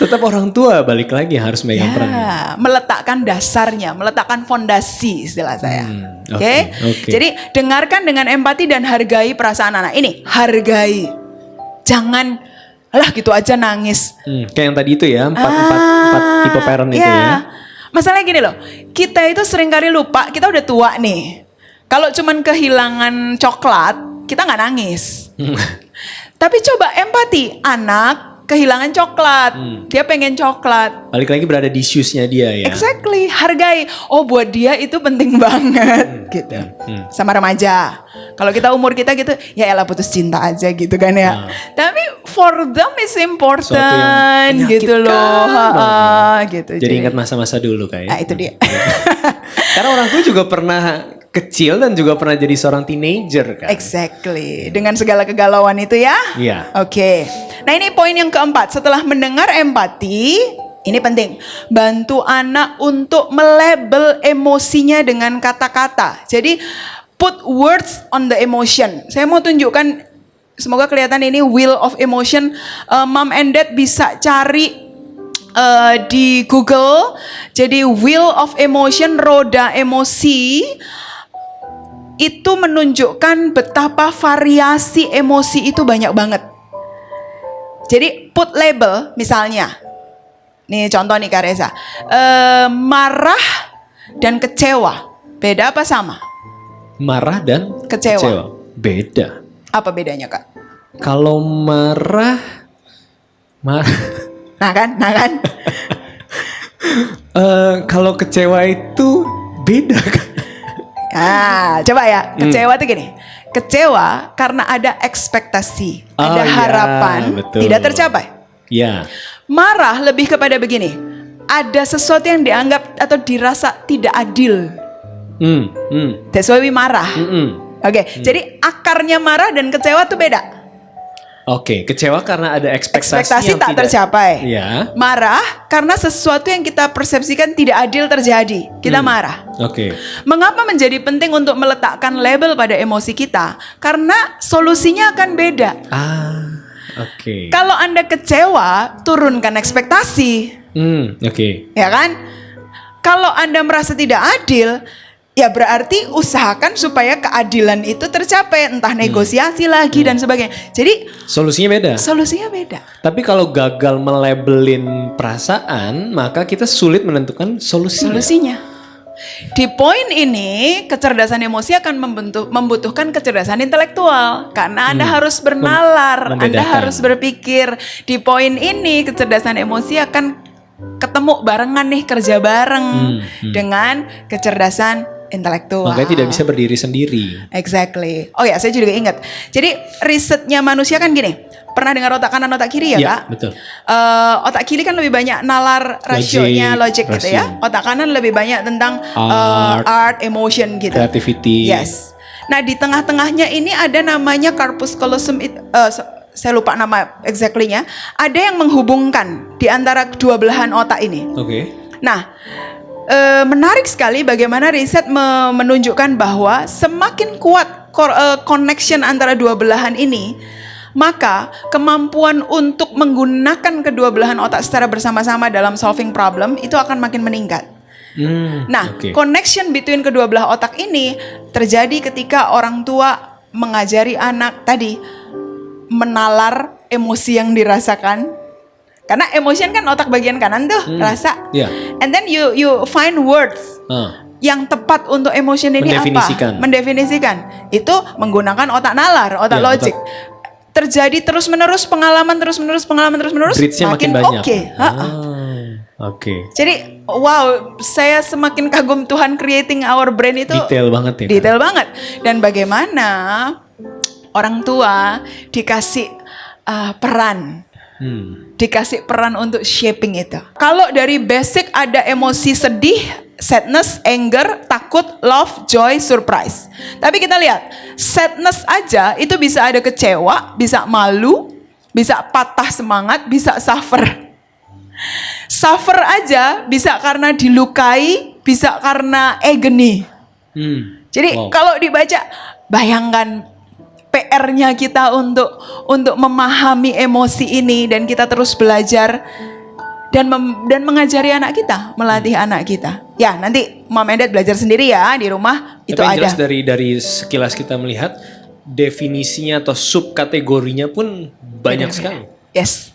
Speaker 1: Tetap orang tua balik lagi harus megang peran.
Speaker 2: Ya, meletakkan dasarnya, meletakkan fondasi istilah saya. Oke. Jadi dengarkan dengan empati dan hargai perasaan anak. Ini hargai. Jangan alah gitu aja nangis.
Speaker 1: Kayak yang tadi itu ya, empat tipe parent itu ya.
Speaker 2: Masalahnya gini loh, kita itu seringkali lupa, kita udah tua nih. Kalau cuman kehilangan coklat, kita nggak nangis. Tapi coba empati, anak kehilangan coklat, dia pengen coklat.
Speaker 1: Balik lagi berada di shoes-nya dia ya.
Speaker 2: Exactly, hargai. Oh buat dia itu penting banget gitu. Sama remaja. Kalau kita umur kita gitu, ya elah putus cinta aja gitu kan ya. Tapi for them is important gitu loh. Gitu.
Speaker 1: Jadi ingat masa-masa dulu kayak.
Speaker 2: Nah itu dia.
Speaker 1: Karena orang tua juga pernah kecil dan juga pernah jadi seorang teenager kan.
Speaker 2: Exactly. Dengan segala kegalauan itu ya.
Speaker 1: Iya.
Speaker 2: Oke. Nah ini poin yang keempat. Setelah mendengar empati, ini penting. Bantu anak untuk melabel emosinya dengan kata-kata. Jadi put words on the emotion. Saya mau tunjukkan, semoga kelihatan ini wheel of emotion. Mom and dad bisa cari di Google. Jadi wheel of emotion, roda emosi. Itu menunjukkan betapa variasi emosi itu banyak banget. Jadi put label misalnya. Nih contoh nih Kak Reza. Marah dan kecewa. Beda apa sama?
Speaker 1: Marah dan
Speaker 2: Kecewa.
Speaker 1: Beda.
Speaker 2: Apa bedanya Kak?
Speaker 1: Kalau marah.
Speaker 2: Nah kan?
Speaker 1: Kalau kecewa itu beda kan?
Speaker 2: Coba ya. Kecewa tuh gini. Kecewa karena ada ekspektasi, ada harapan
Speaker 1: betul.
Speaker 2: tidak tercapai.
Speaker 1: Ya.
Speaker 2: Marah lebih kepada begini. Ada sesuatu yang dianggap atau dirasa tidak adil. That's why we marah. Oke, jadi akarnya marah dan kecewa tuh beda.
Speaker 1: Oke, kecewa karena ada
Speaker 2: Ekspektasi
Speaker 1: yang
Speaker 2: tak
Speaker 1: tidak
Speaker 2: tercapai.
Speaker 1: Ya.
Speaker 2: Marah karena sesuatu yang kita persepsikan tidak adil terjadi. Kita marah.
Speaker 1: Oke.
Speaker 2: Mengapa menjadi penting untuk meletakkan label pada emosi kita? Karena solusinya akan beda.
Speaker 1: Oke.
Speaker 2: Kalau Anda kecewa, turunkan ekspektasi.
Speaker 1: Oke.
Speaker 2: Ya kan? Kalau Anda merasa tidak adil, ya berarti usahakan supaya keadilan itu tercapai, entah negosiasi lagi dan sebagainya. Jadi
Speaker 1: Solusinya beda.
Speaker 2: solusinya beda.
Speaker 1: Tapi kalau gagal melabelin perasaan, maka kita sulit menentukan solusinya.
Speaker 2: Solusinya. Di poin ini, kecerdasan emosi akan membutuhkan kecerdasan intelektual karena Anda harus bernalar, Anda
Speaker 1: membedakan.
Speaker 2: harus berpikir. Di poin ini, kecerdasan emosi akan ketemu barengan nih, kerja bareng dengan kecerdasan intelektual.
Speaker 1: Makanya tidak bisa berdiri sendiri.
Speaker 2: Exactly. Oh ya, saya juga ingat. Jadi risetnya manusia kan gini. Pernah dengar otak kanan, otak kiri ya,
Speaker 1: Iya,
Speaker 2: Kak?
Speaker 1: betul.
Speaker 2: Otak kiri kan lebih banyak nalar rasionya, logic gitu ya.
Speaker 1: rasio.
Speaker 2: Otak kanan lebih banyak tentang art, emotion gitu.
Speaker 1: Creativity.
Speaker 2: Yes. Nah, di tengah-tengahnya ini ada namanya corpus callosum. Saya lupa nama exactly-nya. Ada yang menghubungkan di antara kedua belahan otak ini.
Speaker 1: Oke.
Speaker 2: Nah, menarik sekali bagaimana riset menunjukkan bahwa semakin kuat connection antara dua belahan ini, maka kemampuan untuk menggunakan kedua belahan otak secara bersama-sama dalam solving problem itu akan makin meningkat. Nah, connection between kedua belah otak ini terjadi ketika orang tua mengajari anak tadi menalar emosi yang dirasakan. Karena emotion kan otak bagian kanan tuh, rasa.
Speaker 1: Yeah.
Speaker 2: And then you find words yang tepat untuk emotion ini apa? Mendefinisikan. Itu menggunakan otak nalar, otak logik. Terjadi terus-menerus pengalaman terus-menerus.
Speaker 1: Bridge-nya makin banyak.
Speaker 2: Oke. Jadi wow, saya semakin kagum Tuhan creating our brain itu
Speaker 1: detail banget ya.
Speaker 2: Detail banget. Dan bagaimana orang tua dikasih peran. Dikasih peran untuk shaping itu. Kalau dari basic ada emosi sedih, sadness, anger, takut, love, joy, surprise. Tapi kita lihat, sadness aja itu bisa ada kecewa, bisa malu, bisa patah semangat, bisa suffer. Suffer aja bisa karena dilukai, bisa karena agony. Jadi kalau dibaca, bayangkan PR-nya kita untuk memahami emosi ini dan kita terus belajar dan mengajari anak kita, melatih anak kita. Ya, nanti Mom and Dad belajar sendiri ya di rumah.
Speaker 1: Tapi
Speaker 2: itu
Speaker 1: yang
Speaker 2: ada.
Speaker 1: jelas dari sekilas kita melihat definisinya atau subkategorinya pun banyak sekali.
Speaker 2: Yes.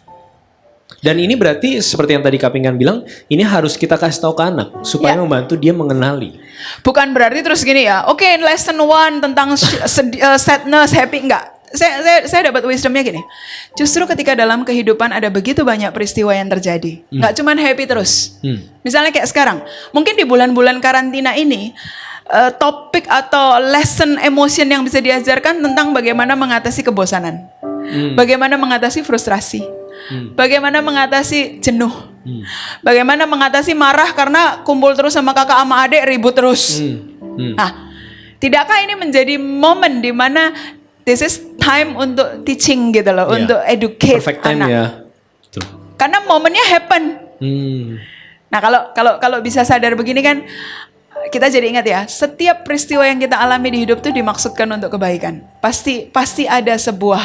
Speaker 1: Dan ini berarti seperti yang tadi Kapingan bilang, ini harus kita kasih tahu ke anak supaya membantu dia mengenali.
Speaker 2: Bukan berarti terus gini ya. Oke, lesson 1 tentang sadness, happy, enggak. Saya dapat wisdomnya gini. Justru ketika dalam kehidupan ada begitu banyak peristiwa yang terjadi, enggak cuman happy terus. Misalnya kayak sekarang, mungkin di bulan-bulan karantina ini topik atau lesson emotion yang bisa diajarkan tentang bagaimana mengatasi kebosanan. Bagaimana mengatasi frustrasi. Bagaimana mengatasi jenuh. Bagaimana mengatasi marah karena kumpul terus sama kakak sama adik ribut terus. Nah, tidakkah ini menjadi momen di mana this is time untuk teaching gitu loh, untuk educate
Speaker 1: perfect time
Speaker 2: anak.
Speaker 1: ya. Tuh.
Speaker 2: Karena momennya happen. Nah, kalau bisa sadar begini kan, kita jadi ingat ya, setiap peristiwa yang kita alami di hidup tuh dimaksudkan untuk kebaikan. Pasti ada sebuah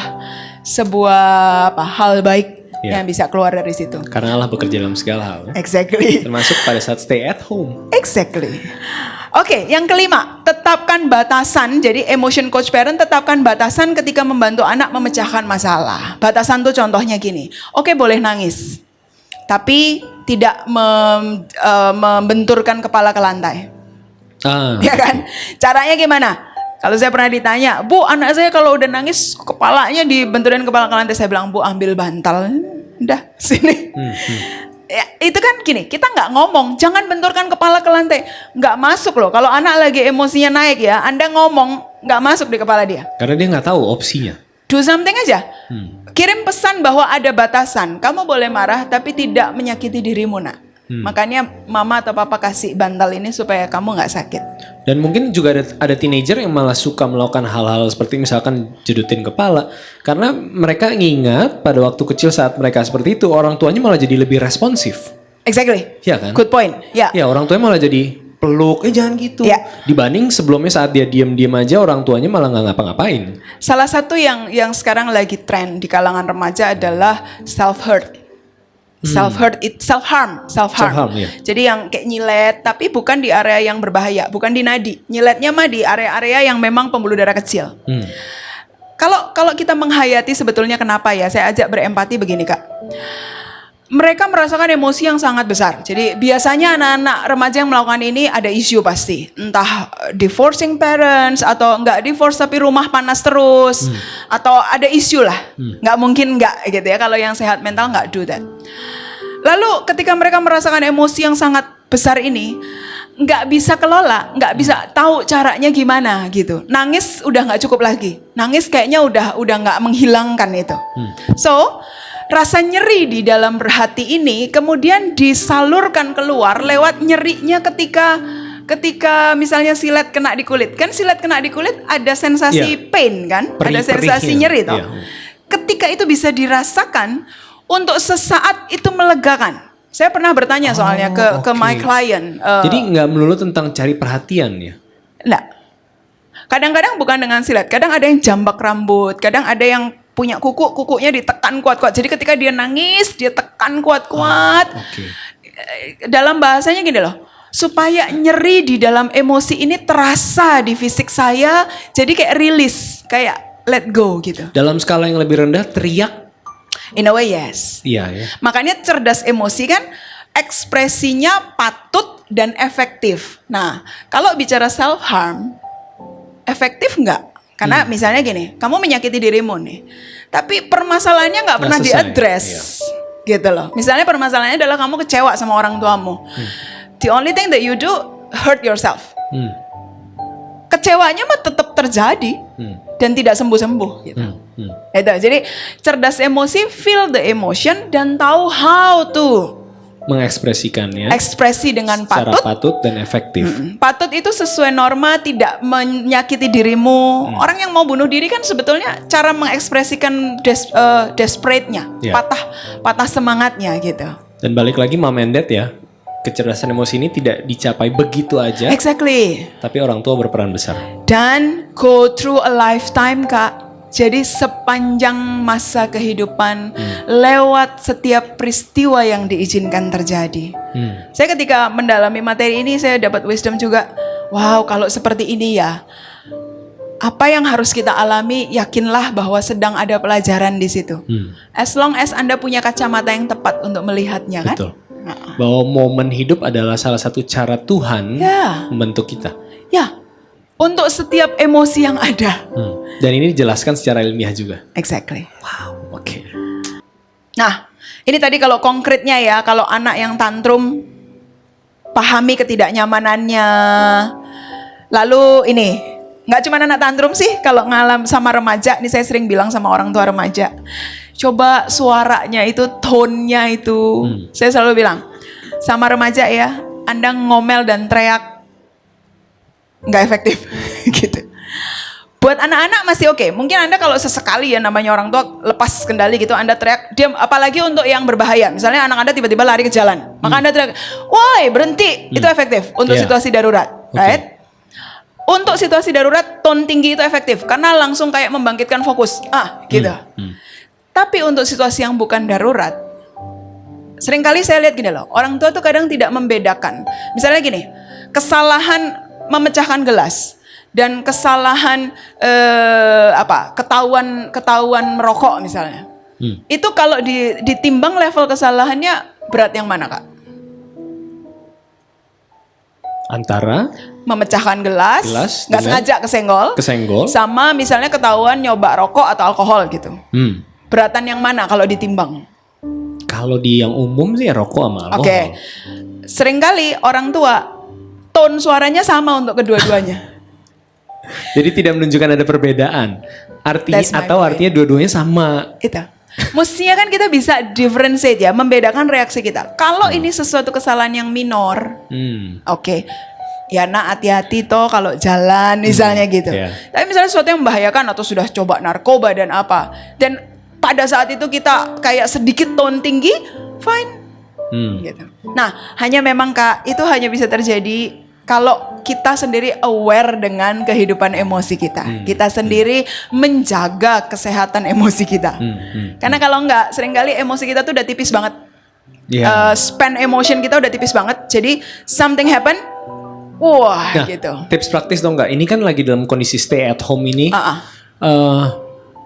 Speaker 2: hal baik yang bisa keluar dari situ.
Speaker 1: Karena Allah bekerja dalam segala hal.
Speaker 2: Exactly.
Speaker 1: Termasuk pada saat stay at home.
Speaker 2: Exactly. Oke, yang kelima, tetapkan batasan. Jadi emotion coach parent tetapkan batasan ketika membantu anak memecahkan masalah. Batasan tuh contohnya gini. Oke, boleh nangis. Tapi tidak membenturkan kepala ke lantai. Ya kan? Caranya gimana? Kalau saya pernah ditanya, Bu, anak saya kalau udah nangis kepalanya dibenturin kepala ke lantai, saya bilang, Bu, ambil bantal, udah sini. Ya, itu kan gini, kita nggak ngomong, jangan benturkan kepala ke lantai, nggak masuk loh. Kalau anak lagi emosinya naik ya, Anda ngomong nggak masuk di kepala dia.
Speaker 1: Karena dia nggak tahu opsinya.
Speaker 2: Do something aja. Kirim pesan bahwa ada batasan. Kamu boleh marah, tapi tidak menyakiti dirimu, nak. Makanya mama atau papa kasih bantal ini supaya kamu nggak sakit.
Speaker 1: Dan mungkin juga ada teenager yang malah suka melakukan hal-hal seperti misalkan jedutin kepala. Karena mereka ngingat pada waktu kecil saat mereka seperti itu, orang tuanya malah jadi lebih responsif.
Speaker 2: Exactly.
Speaker 1: Iya kan?
Speaker 2: Good point. Ya.
Speaker 1: Ya, orang tuanya malah jadi peluk, jangan gitu.
Speaker 2: Ya.
Speaker 1: Dibanding sebelumnya saat dia diam-diam aja, orang tuanya malah nggak ngapa-ngapain.
Speaker 2: Salah satu yang sekarang lagi tren di kalangan remaja adalah self-hurt. Self-hurt, self-harm.
Speaker 1: Self-harm, ya.
Speaker 2: Jadi yang kayak nyilet, tapi bukan di area yang berbahaya, bukan di nadi. Nyiletnya mah di area-area yang memang pembuluh darah kecil. Kalau kita menghayati sebetulnya kenapa ya, saya ajak berempati begini, Kak. mereka merasakan emosi yang sangat besar. Jadi biasanya anak-anak remaja yang melakukan ini ada isu pasti. Entah divorcing parents atau enggak divorce tapi rumah panas terus. Atau ada isu lah. Nggak mungkin enggak gitu ya. Kalau yang sehat mental nggak do that. Lalu ketika mereka merasakan emosi yang sangat besar ini, nggak bisa kelola, nggak bisa tahu caranya gimana gitu. Nangis udah nggak cukup lagi. Nangis kayaknya udah nggak menghilangkan itu. So rasa nyeri di dalam hati ini kemudian disalurkan keluar lewat nyerinya ketika misalnya silet kena di kulit. Kan silet kena di kulit ada sensasi pain kan? Ada sensasi nyeri toh. Ketika itu bisa dirasakan untuk sesaat itu melegakan. Saya pernah bertanya soalnya ke my client.
Speaker 1: Jadi nggak melulu tentang cari perhatian ya?
Speaker 2: Nggak. Kadang-kadang bukan dengan silet. Kadang ada yang jambak rambut. Kadang ada yang punya kukunya ditekan kuat-kuat. Jadi ketika dia nangis, dia tekan kuat-kuat. Dalam bahasanya gini loh, supaya nyeri di dalam emosi ini terasa di fisik saya, jadi kayak rilis, kayak let go gitu.
Speaker 1: Dalam skala yang lebih rendah, teriak?
Speaker 2: In a way yes.
Speaker 1: Iya ya.
Speaker 2: Makanya cerdas emosi kan ekspresinya patut dan efektif. Nah, kalau bicara self harm, efektif nggak? Karena misalnya gini, kamu menyakiti dirimu nih, tapi permasalahannya nggak pernah diadres, gitu loh. Misalnya permasalahannya adalah kamu kecewa sama orang tuamu. The only thing that you do hurt yourself. Kecewanya mah tetap terjadi dan tidak sembuh-sembuh. Gitu. Jadi cerdas emosi, feel the emotion dan tahu how to
Speaker 1: mengekspresikannya.
Speaker 2: Ekspresi dengan
Speaker 1: secara
Speaker 2: patut.
Speaker 1: patut dan efektif.
Speaker 2: Patut itu sesuai norma, tidak menyakiti dirimu. Orang yang mau bunuh diri kan sebetulnya cara mengekspresikan desperate-nya, patah semangatnya gitu.
Speaker 1: Dan balik lagi Mom and Dad ya, kecerdasan emosi ini tidak dicapai begitu aja.
Speaker 2: Exactly.
Speaker 1: Tapi orang tua berperan besar.
Speaker 2: Dan go through a lifetime, Kak. Jadi sepanjang masa kehidupan, lewat setiap peristiwa yang diizinkan terjadi. Saya ketika mendalami materi ini, saya dapat wisdom juga. Wow, kalau seperti ini ya, apa yang harus kita alami, yakinlah bahwa sedang ada pelajaran di situ. As long as Anda punya kacamata yang tepat untuk melihatnya kan.
Speaker 1: Betul. Bahwa momen hidup adalah salah satu cara Tuhan membentuk kita.
Speaker 2: Ya, untuk setiap emosi yang ada.
Speaker 1: Dan ini dijelaskan secara ilmiah juga.
Speaker 2: Exactly.
Speaker 1: Wow, oke.
Speaker 2: Nah, ini tadi kalau konkretnya ya, kalau anak yang tantrum, pahami ketidaknyamanannya. Lalu ini, nggak cuma anak tantrum sih, kalau ngalam sama remaja, ini saya sering bilang sama orang tua remaja, coba suaranya itu, tone-nya itu. Saya selalu bilang, sama remaja ya, Anda ngomel dan teriak, nggak efektif gitu. Buat anak-anak masih oke. Mungkin Anda kalau sesekali ya namanya orang tua lepas kendali gitu, Anda teriak, diam, apalagi untuk yang berbahaya. Misalnya anak Anda tiba-tiba lari ke jalan. Maka Anda teriak, "Woi, berhenti." Itu efektif untuk situasi darurat, right? Untuk situasi darurat tone tinggi itu efektif karena langsung kayak membangkitkan fokus. Gitu. Tapi untuk situasi yang bukan darurat, seringkali saya lihat gini loh, orang tua tuh kadang tidak membedakan. Misalnya gini, kesalahan memecahkan gelas dan kesalahan ketahuan merokok misalnya. Itu kalau ditimbang level kesalahannya berat yang mana, Kak?
Speaker 1: Antara
Speaker 2: memecahkan gelas nggak sengaja kesenggol, sama misalnya ketahuan nyoba rokok atau alkohol gitu. Beratan yang mana kalau ditimbang?
Speaker 1: Kalau di yang umum sih ya rokok sama alkohol.
Speaker 2: Oke. Seringkali orang tua tone suaranya sama untuk kedua-duanya.
Speaker 1: Jadi tidak menunjukkan ada perbedaan. Artinya dua-duanya sama.
Speaker 2: Itu. Mestinya kan kita bisa differentiate ya, membedakan reaksi kita. Kalau ini sesuatu kesalahan yang minor, oke. Ya nak, hati-hati toh kalau jalan misalnya gitu. Tapi misalnya sesuatu yang membahayakan atau sudah coba narkoba dan apa, dan pada saat itu kita kayak sedikit tone tinggi, fine. Gitu. Nah, hanya memang Kak, itu hanya bisa terjadi kalau kita sendiri aware dengan kehidupan emosi kita. Kita sendiri menjaga kesehatan emosi kita. Karena kalau enggak, seringkali emosi kita tuh udah tipis banget. Span emotion kita udah tipis banget. Jadi something happen, gitu.
Speaker 1: Tips praktis dong nggak? Ini kan lagi dalam kondisi stay at home ini.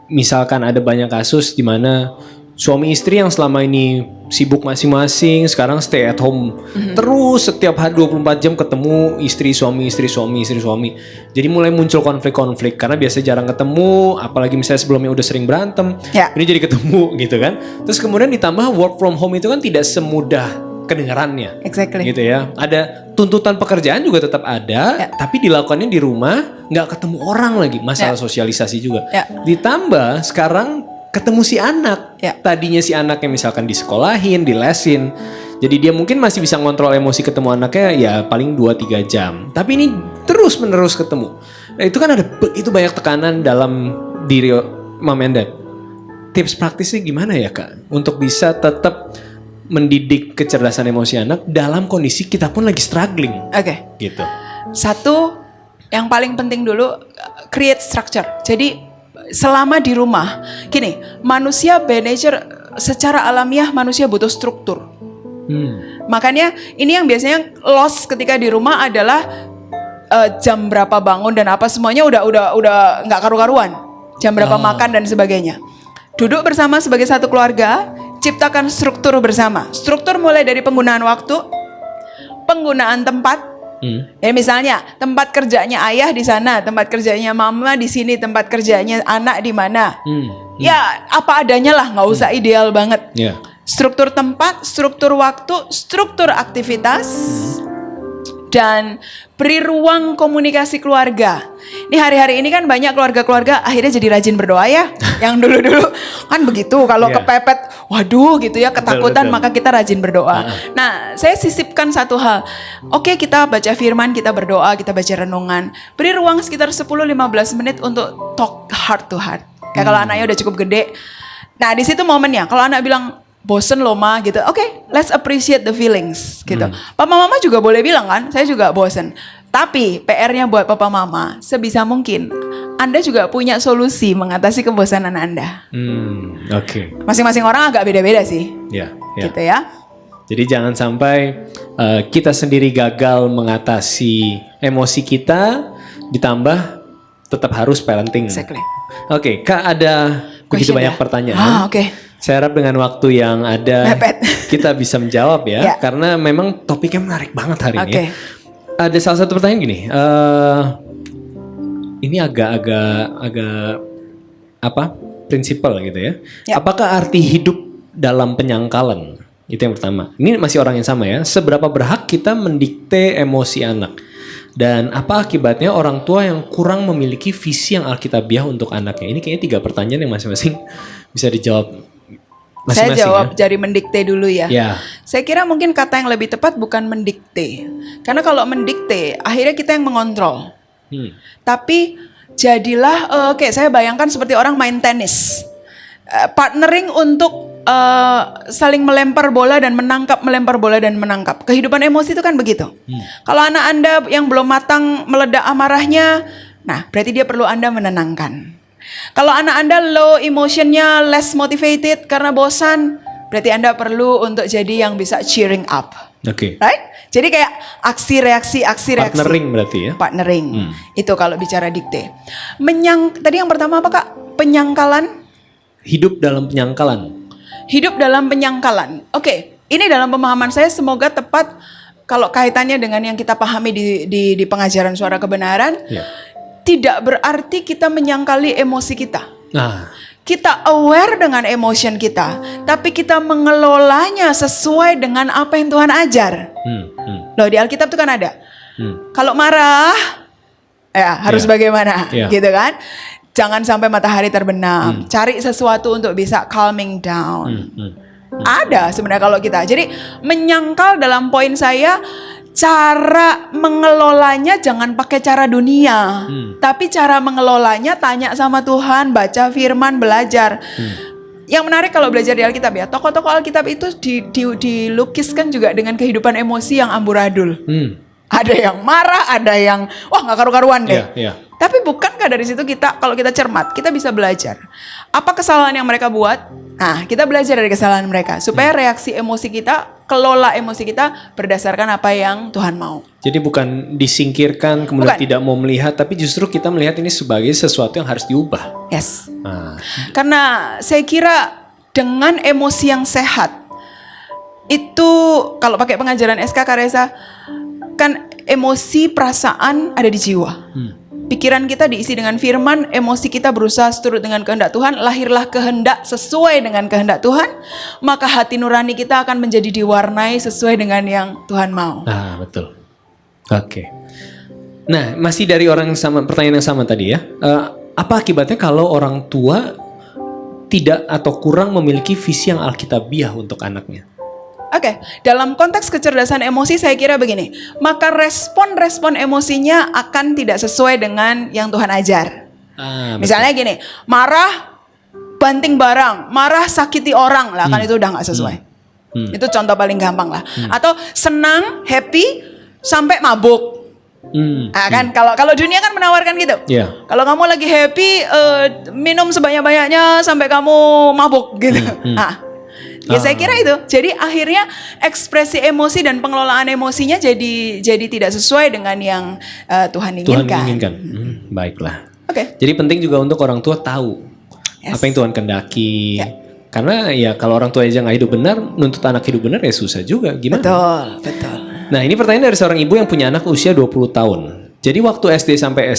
Speaker 1: Misalkan ada banyak kasus di mana suami istri yang selama ini sibuk masing-masing, sekarang stay at home. Terus setiap hari 24 jam ketemu istri suami. Jadi mulai muncul konflik-konflik karena biasa jarang ketemu, apalagi misalnya sebelumnya udah sering berantem.
Speaker 2: Ya.
Speaker 1: Ini jadi ketemu gitu kan. Terus kemudian ditambah work from home itu kan tidak semudah kedengarannya.
Speaker 2: Exactly.
Speaker 1: Gitu ya. Ada tuntutan pekerjaan juga tetap ada, tapi dilakukannya di rumah, nggak ketemu orang lagi. Masalah sosialisasi juga.
Speaker 2: Ya.
Speaker 1: Ditambah sekarang ketemu si anak.
Speaker 2: Ya.
Speaker 1: Tadinya si anaknya misalkan disekolahin, dilesin. Jadi dia mungkin masih bisa ngontrol emosi ketemu anaknya ya paling 2-3 jam. Tapi ini terus menerus ketemu. Nah, itu kan ada begitu banyak tekanan dalam diri Mom and Dad. Tips praktisnya gimana ya Kak? Untuk bisa tetap mendidik kecerdasan emosi anak dalam kondisi kita pun lagi struggling.
Speaker 2: Oke.
Speaker 1: Gitu.
Speaker 2: Satu, yang paling penting dulu, create structure. Jadi selama di rumah, gini, manusia by nature secara alamiah manusia butuh struktur. Makanya ini yang biasanya lost ketika di rumah adalah jam berapa bangun dan apa semuanya udah nggak karu-karuan. Jam berapa makan dan sebagainya. Duduk bersama sebagai satu keluarga, ciptakan struktur bersama. Struktur mulai dari penggunaan waktu, penggunaan tempat. Ya misalnya tempat kerjanya ayah di sana, tempat kerjanya mama di sini, tempat kerjanya anak di mana. Ya apa adanya lah, nggak usah ideal banget.
Speaker 1: Yeah.
Speaker 2: Struktur tempat, struktur waktu, struktur aktivitas, dan beri ruang komunikasi keluarga. Ini hari-hari ini kan banyak keluarga-keluarga akhirnya jadi rajin berdoa ya. Yang dulu-dulu kan begitu, kalau kepepet, waduh gitu ya, ketakutan,
Speaker 1: betul.
Speaker 2: maka kita rajin berdoa. Nah, saya sisipkan satu hal. Oke, kita baca firman, kita berdoa, kita baca renungan. Beri ruang sekitar 10-15 menit untuk talk heart to heart. Ya kalau anaknya udah cukup gede. Nah, di situ momennya. Kalau anak bilang, bosen loh ma gitu. Oke, let's appreciate the feelings gitu. Papa mama juga boleh bilang kan, saya juga bosen. Tapi PR-nya buat papa mama, sebisa mungkin Anda juga punya solusi mengatasi kebosanan Anda.
Speaker 1: Oke.
Speaker 2: Masing-masing orang agak beda-beda sih.
Speaker 1: Ya.
Speaker 2: Gitu ya.
Speaker 1: Jadi jangan sampai kita sendiri gagal mengatasi emosi kita, ditambah tetap harus parenting.
Speaker 2: Exactly.
Speaker 1: Oke, Kak, ada begitu
Speaker 2: Question
Speaker 1: banyak
Speaker 2: ya?
Speaker 1: pertanyaan.
Speaker 2: Oke.
Speaker 1: Saya harap dengan waktu yang ada
Speaker 2: Mepet.
Speaker 1: kita bisa menjawab ya,
Speaker 2: Ya.
Speaker 1: karena memang topiknya menarik banget hari ini.
Speaker 2: Oke.
Speaker 1: Ada salah satu pertanyaan gini, ini agak apa? Prinsipal gitu ya.
Speaker 2: Ya.
Speaker 1: Apakah arti hidup dalam penyangkalan? Itu yang pertama. Ini masih orang yang sama ya. Seberapa berhak kita mendikte emosi anak? Dan apa akibatnya orang tua yang kurang memiliki visi yang alkitabiah untuk anaknya? Ini kayaknya 3 pertanyaan yang masing-masing bisa dijawab masing-masing.
Speaker 2: Saya jawab
Speaker 1: ya.
Speaker 2: dari mendikte dulu ya.
Speaker 1: Ya.
Speaker 2: Saya kira mungkin kata yang lebih tepat bukan mendikte. Karena kalau mendikte, akhirnya kita yang mengontrol. Tapi jadilah, oke, saya bayangkan seperti orang main tenis. Partnering untuk saling melempar bola dan menangkap, melempar bola dan menangkap. Kehidupan emosi itu kan begitu. Kalau anak Anda yang belum matang meledak amarahnya, nah berarti dia perlu Anda menenangkan. Kalau anak Anda low emotionnya, less motivated karena bosan, berarti Anda perlu untuk jadi yang bisa cheering up.
Speaker 1: Oke.
Speaker 2: Right? Jadi kayak aksi reaksi.
Speaker 1: Partnering berarti ya.
Speaker 2: Partnering. Itu kalau bicara dikte. Tadi yang pertama apa Kak? Penyangkalan.
Speaker 1: Hidup dalam penyangkalan.
Speaker 2: Hidup dalam penyangkalan. Oke, ini dalam pemahaman saya semoga tepat kalau kaitannya dengan yang kita pahami di pengajaran suara kebenaran.
Speaker 1: Ya.
Speaker 2: Tidak berarti kita menyangkali emosi kita.
Speaker 1: Nah,
Speaker 2: Kita aware dengan emotion kita, tapi kita mengelolanya sesuai dengan apa yang Tuhan ajar. Loh di Alkitab itu kan ada. Kalau marah, ya harus bagaimana, gitu kan? Jangan sampai matahari terbenam. Cari sesuatu untuk bisa calming down. Ada sebenarnya kalau kita. Jadi menyangkal dalam poin saya, cara mengelolanya jangan pakai cara dunia, tapi cara mengelolanya tanya sama Tuhan, baca firman, belajar. Yang menarik kalau belajar di Alkitab ya, tokoh-tokoh Alkitab itu dilukiskan juga dengan kehidupan emosi yang amburadul. Ada yang marah, ada yang wah nggak karu-karuan deh. Tapi bukankah dari situ kita, kalau kita cermat, kita bisa belajar apa kesalahan yang mereka buat? Nah, kita belajar dari kesalahan mereka supaya reaksi emosi kita, kelola emosi kita berdasarkan apa yang Tuhan mau.
Speaker 1: Jadi bukan disingkirkan kemudian tidak mau melihat, tapi justru kita melihat ini sebagai sesuatu yang harus diubah.
Speaker 2: Yes. Karena saya kira dengan emosi yang sehat. Itu kalau pakai pengajaran SK Karesa, kan emosi perasaan ada di jiwa. Pikiran kita diisi dengan firman, emosi kita berusaha seturut dengan kehendak Tuhan, lahirlah kehendak sesuai dengan kehendak Tuhan, maka hati nurani kita akan menjadi diwarnai sesuai dengan yang Tuhan mau.
Speaker 1: Ah, betul. Oke. Nah, masih dari orang yang sama, pertanyaan yang sama tadi ya. Apa akibatnya kalau orang tua tidak atau kurang memiliki visi yang alkitabiah untuk anaknya?
Speaker 2: Oke, dalam konteks kecerdasan emosi saya kira begini, maka respon-respon emosinya akan tidak sesuai dengan yang Tuhan ajar. Misalnya gini, marah banting barang, marah sakiti orang lah, kan itu udah nggak sesuai. Itu contoh paling gampang lah. Atau senang, happy sampai mabuk. Nah, kan kalau dunia kan menawarkan gitu.
Speaker 1: Yeah.
Speaker 2: Kalau kamu lagi happy, minum sebanyak-banyaknya sampai kamu mabuk gitu. Ya saya kira itu. Jadi akhirnya ekspresi emosi dan pengelolaan emosinya jadi tidak sesuai dengan yang Tuhan inginkan.
Speaker 1: Baiklah.
Speaker 2: Oke.
Speaker 1: Jadi penting juga untuk orang tua tahu apa yang Tuhan kehendaki. Karena ya kalau orang tua aja nggak hidup benar, nuntut anak hidup benar ya susah juga. Gimana?
Speaker 2: Betul.
Speaker 1: Nah, ini pertanyaan dari seorang ibu yang punya anak usia 20 tahun. Jadi waktu SD sampai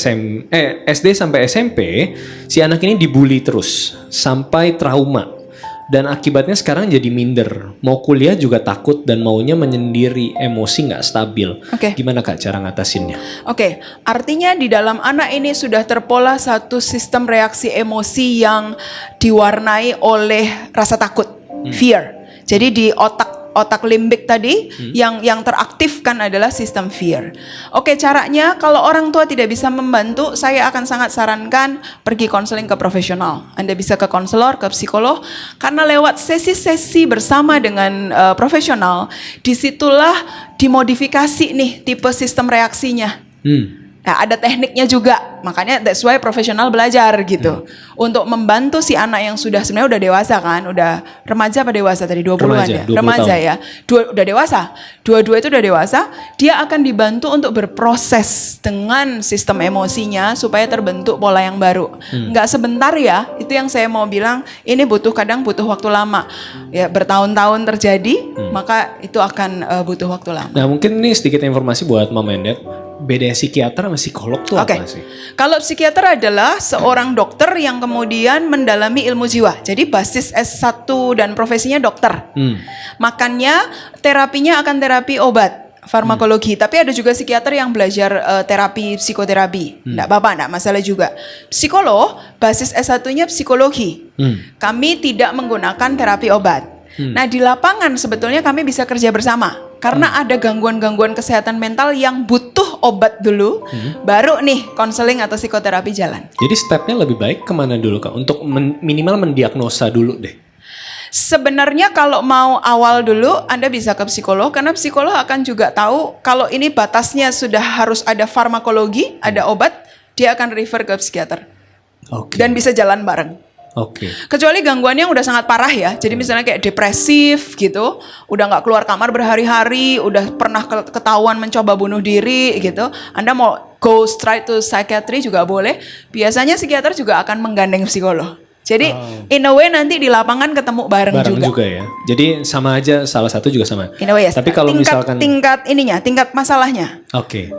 Speaker 1: SMP, si anak ini dibully terus sampai trauma. Dan akibatnya sekarang jadi minder. Mau kuliah juga takut dan maunya menyendiri, emosi nggak stabil. Gimana Kak cara ngatasinnya?
Speaker 2: Artinya di dalam anak ini sudah terpola satu sistem reaksi emosi yang diwarnai oleh rasa takut, fear. Jadi di otak limbik tadi yang teraktifkan adalah sistem fear. Caranya kalau orang tua tidak bisa membantu, saya akan sangat sarankan pergi konseling ke profesional. Anda bisa ke konselor, ke psikolog, karena lewat sesi-sesi bersama dengan profesional, disitulah dimodifikasi nih tipe sistem reaksinya. Nah, ada tekniknya juga, makanya that's why profesional belajar gitu. Untuk membantu si anak yang sebenarnya udah dewasa kan, udah remaja apa dewasa tadi 20-an ya? Remaja ya. Udah dewasa. Dua-dua itu udah dewasa, dia akan dibantu untuk berproses dengan sistem emosinya supaya terbentuk pola yang baru. Nggak sebentar ya, itu yang saya mau bilang, ini kadang butuh waktu lama. Ya, bertahun-tahun terjadi, maka itu akan butuh waktu lama.
Speaker 1: Nah, mungkin ini sedikit informasi buat Mama and Dad. Beda psikiater sama psikolog tuh apa sih?
Speaker 2: Kalau psikiater adalah seorang dokter yang kemudian mendalami ilmu jiwa. Jadi basis S1 dan profesinya dokter. Makanya terapinya akan terapi obat, farmakologi. Tapi ada juga psikiater yang belajar terapi psikoterapi. Nggak apa-apa, nggak masalah juga. Psikolog, basis S1-nya psikologi. Kami tidak menggunakan terapi obat. Nah, di lapangan sebetulnya kami bisa kerja bersama. Karena ada gangguan-gangguan kesehatan mental yang butuh obat dulu, baru nih konseling atau psikoterapi jalan.
Speaker 1: Jadi stepnya lebih baik kemana dulu Kak? Untuk minimal mendiagnosa dulu deh.
Speaker 2: Sebenarnya kalau mau awal dulu, Anda bisa ke psikolog, karena psikolog akan juga tahu kalau ini batasnya sudah harus ada farmakologi, ada obat, dia akan refer ke psikiater. Dan bisa jalan bareng. Kecuali gangguannya udah sangat parah ya. Jadi misalnya kayak depresif gitu, udah nggak keluar kamar berhari-hari, udah pernah ketahuan mencoba bunuh diri gitu. Anda mau go straight to psychiatry juga boleh. Biasanya psikiater juga akan menggandeng psikolog. Jadi in a way nanti di lapangan ketemu bareng juga
Speaker 1: ya. Jadi sama aja, salah satu juga sama.
Speaker 2: In a way, yes.
Speaker 1: Tapi kalau misalkan
Speaker 2: tingkat masalahnya.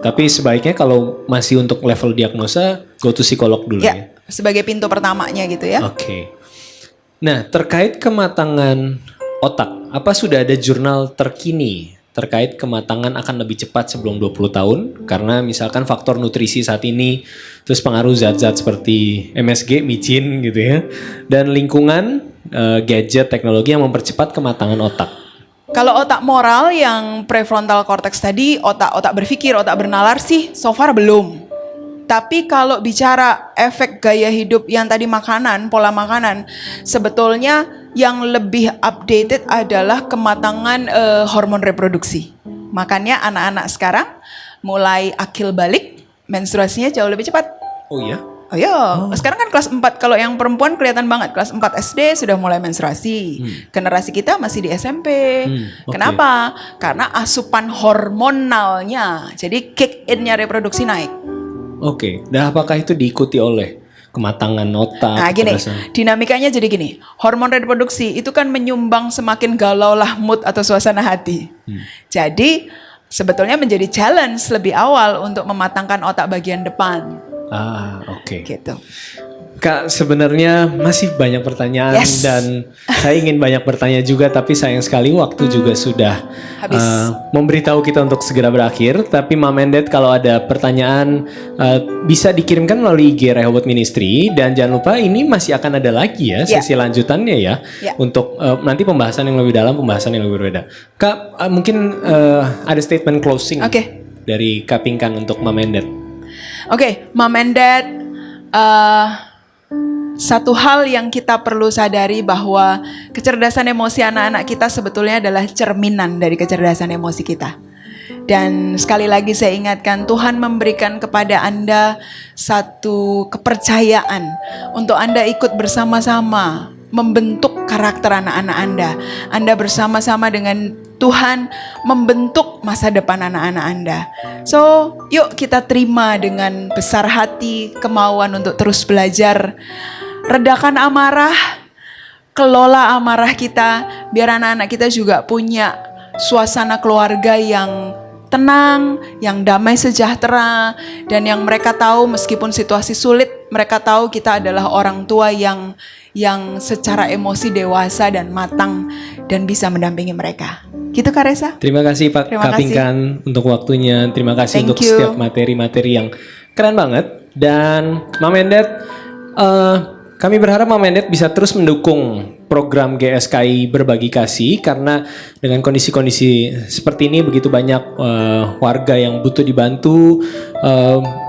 Speaker 1: Tapi sebaiknya kalau masih untuk level diagnosa, go to psikolog dulu ya.
Speaker 2: Sebagai pintu pertamanya gitu ya.
Speaker 1: Nah, terkait kematangan otak, apa sudah ada jurnal terkini terkait kematangan akan lebih cepat sebelum 20 tahun? Karena misalkan faktor nutrisi saat ini, terus pengaruh zat-zat seperti MSG, micin gitu ya, dan lingkungan, gadget, teknologi yang mempercepat kematangan otak.
Speaker 2: Kalau otak moral yang prefrontal cortex tadi, otak berpikir, otak bernalar sih so far belum. Tapi kalau bicara efek gaya hidup yang tadi makanan, pola makanan, sebetulnya yang lebih updated adalah kematangan hormon reproduksi. Makanya anak-anak sekarang mulai akil balik, menstruasinya jauh lebih cepat.
Speaker 1: Oh iya?
Speaker 2: Sekarang kan kelas 4, kalau yang perempuan kelihatan banget, kelas 4 SD sudah mulai menstruasi. Generasi kita masih di SMP. Kenapa? Karena asupan hormonalnya, jadi kick in-nya reproduksi naik.
Speaker 1: Nah apakah itu diikuti oleh kematangan otak.
Speaker 2: Nah gini,
Speaker 1: kecerdasan.
Speaker 2: dinamikanya jadi gini, hormon reproduksi itu kan menyumbang semakin galau lah mood atau suasana hati. Jadi sebetulnya menjadi challenge lebih awal untuk mematangkan otak bagian depan.
Speaker 1: Oke.
Speaker 2: Gitu.
Speaker 1: Kak, sebenarnya masih banyak pertanyaan
Speaker 2: Yes.
Speaker 1: dan saya ingin banyak bertanya juga, tapi sayang sekali waktu juga sudah
Speaker 2: Habis.
Speaker 1: memberitahu kita untuk segera berakhir. Tapi Mom and Dad, kalau ada pertanyaan bisa dikirimkan melalui IG Rehoboth Ministry, dan jangan lupa ini masih akan ada lagi ya sesi lanjutannya ya untuk nanti pembahasan yang lebih dalam, pembahasan yang lebih berbeda. Kak, mungkin ada statement closing dari Kak Pinkan untuk Mom and Dad.
Speaker 2: Oke, Mom and Dad, satu hal yang kita perlu sadari bahwa kecerdasan emosi anak-anak kita sebetulnya adalah cerminan dari kecerdasan emosi kita. Dan sekali lagi saya ingatkan, Tuhan memberikan kepada Anda satu kepercayaan untuk Anda ikut bersama-sama membentuk karakter anak-anak Anda. Anda bersama-sama dengan Tuhan membentuk masa depan anak-anak Anda. So, yuk kita terima dengan besar hati, kemauan untuk terus belajar. Redakan amarah, kelola amarah kita, biar anak-anak kita juga punya suasana keluarga yang tenang, yang damai sejahtera, dan yang mereka tahu meskipun situasi sulit, mereka tahu kita adalah orang tua yang secara emosi dewasa dan matang dan bisa mendampingi mereka. Gitu Kak Reza?
Speaker 1: Terima kasih Pak
Speaker 2: Terima
Speaker 1: Kak Pinkan untuk waktunya. Terima kasih
Speaker 2: Thank
Speaker 1: untuk
Speaker 2: you.
Speaker 1: setiap materi-materi yang keren banget. Dan Mom and Dad, kami berharap Mom and Dad bisa terus mendukung program GSKI Berbagi Kasih, karena dengan kondisi-kondisi seperti ini begitu banyak warga yang butuh dibantu.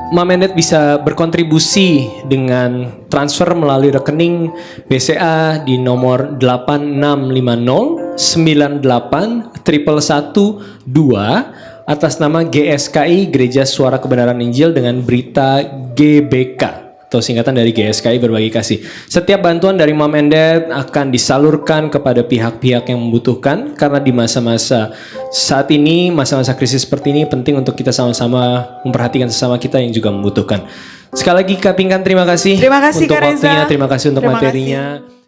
Speaker 1: Mom and Dad bisa berkontribusi dengan transfer melalui rekening BCA di nomor 8650 98 112 atas nama GSKI Gereja Suara Kebenaran Injil dengan berita GBK atau singkatan dari GSKI Berbagi Kasih. Setiap bantuan dari Mom and Dad akan disalurkan kepada pihak-pihak yang membutuhkan, karena di masa-masa saat ini, masa-masa krisis seperti ini, penting untuk kita sama-sama memperhatikan sesama kita yang juga membutuhkan. Sekali lagi Kak Pinkan, terima kasih,
Speaker 2: Terima kasih,
Speaker 1: untuk
Speaker 2: Kak Reza.
Speaker 1: waktunya, terima kasih untuk
Speaker 2: Terima
Speaker 1: materinya.
Speaker 2: kasih.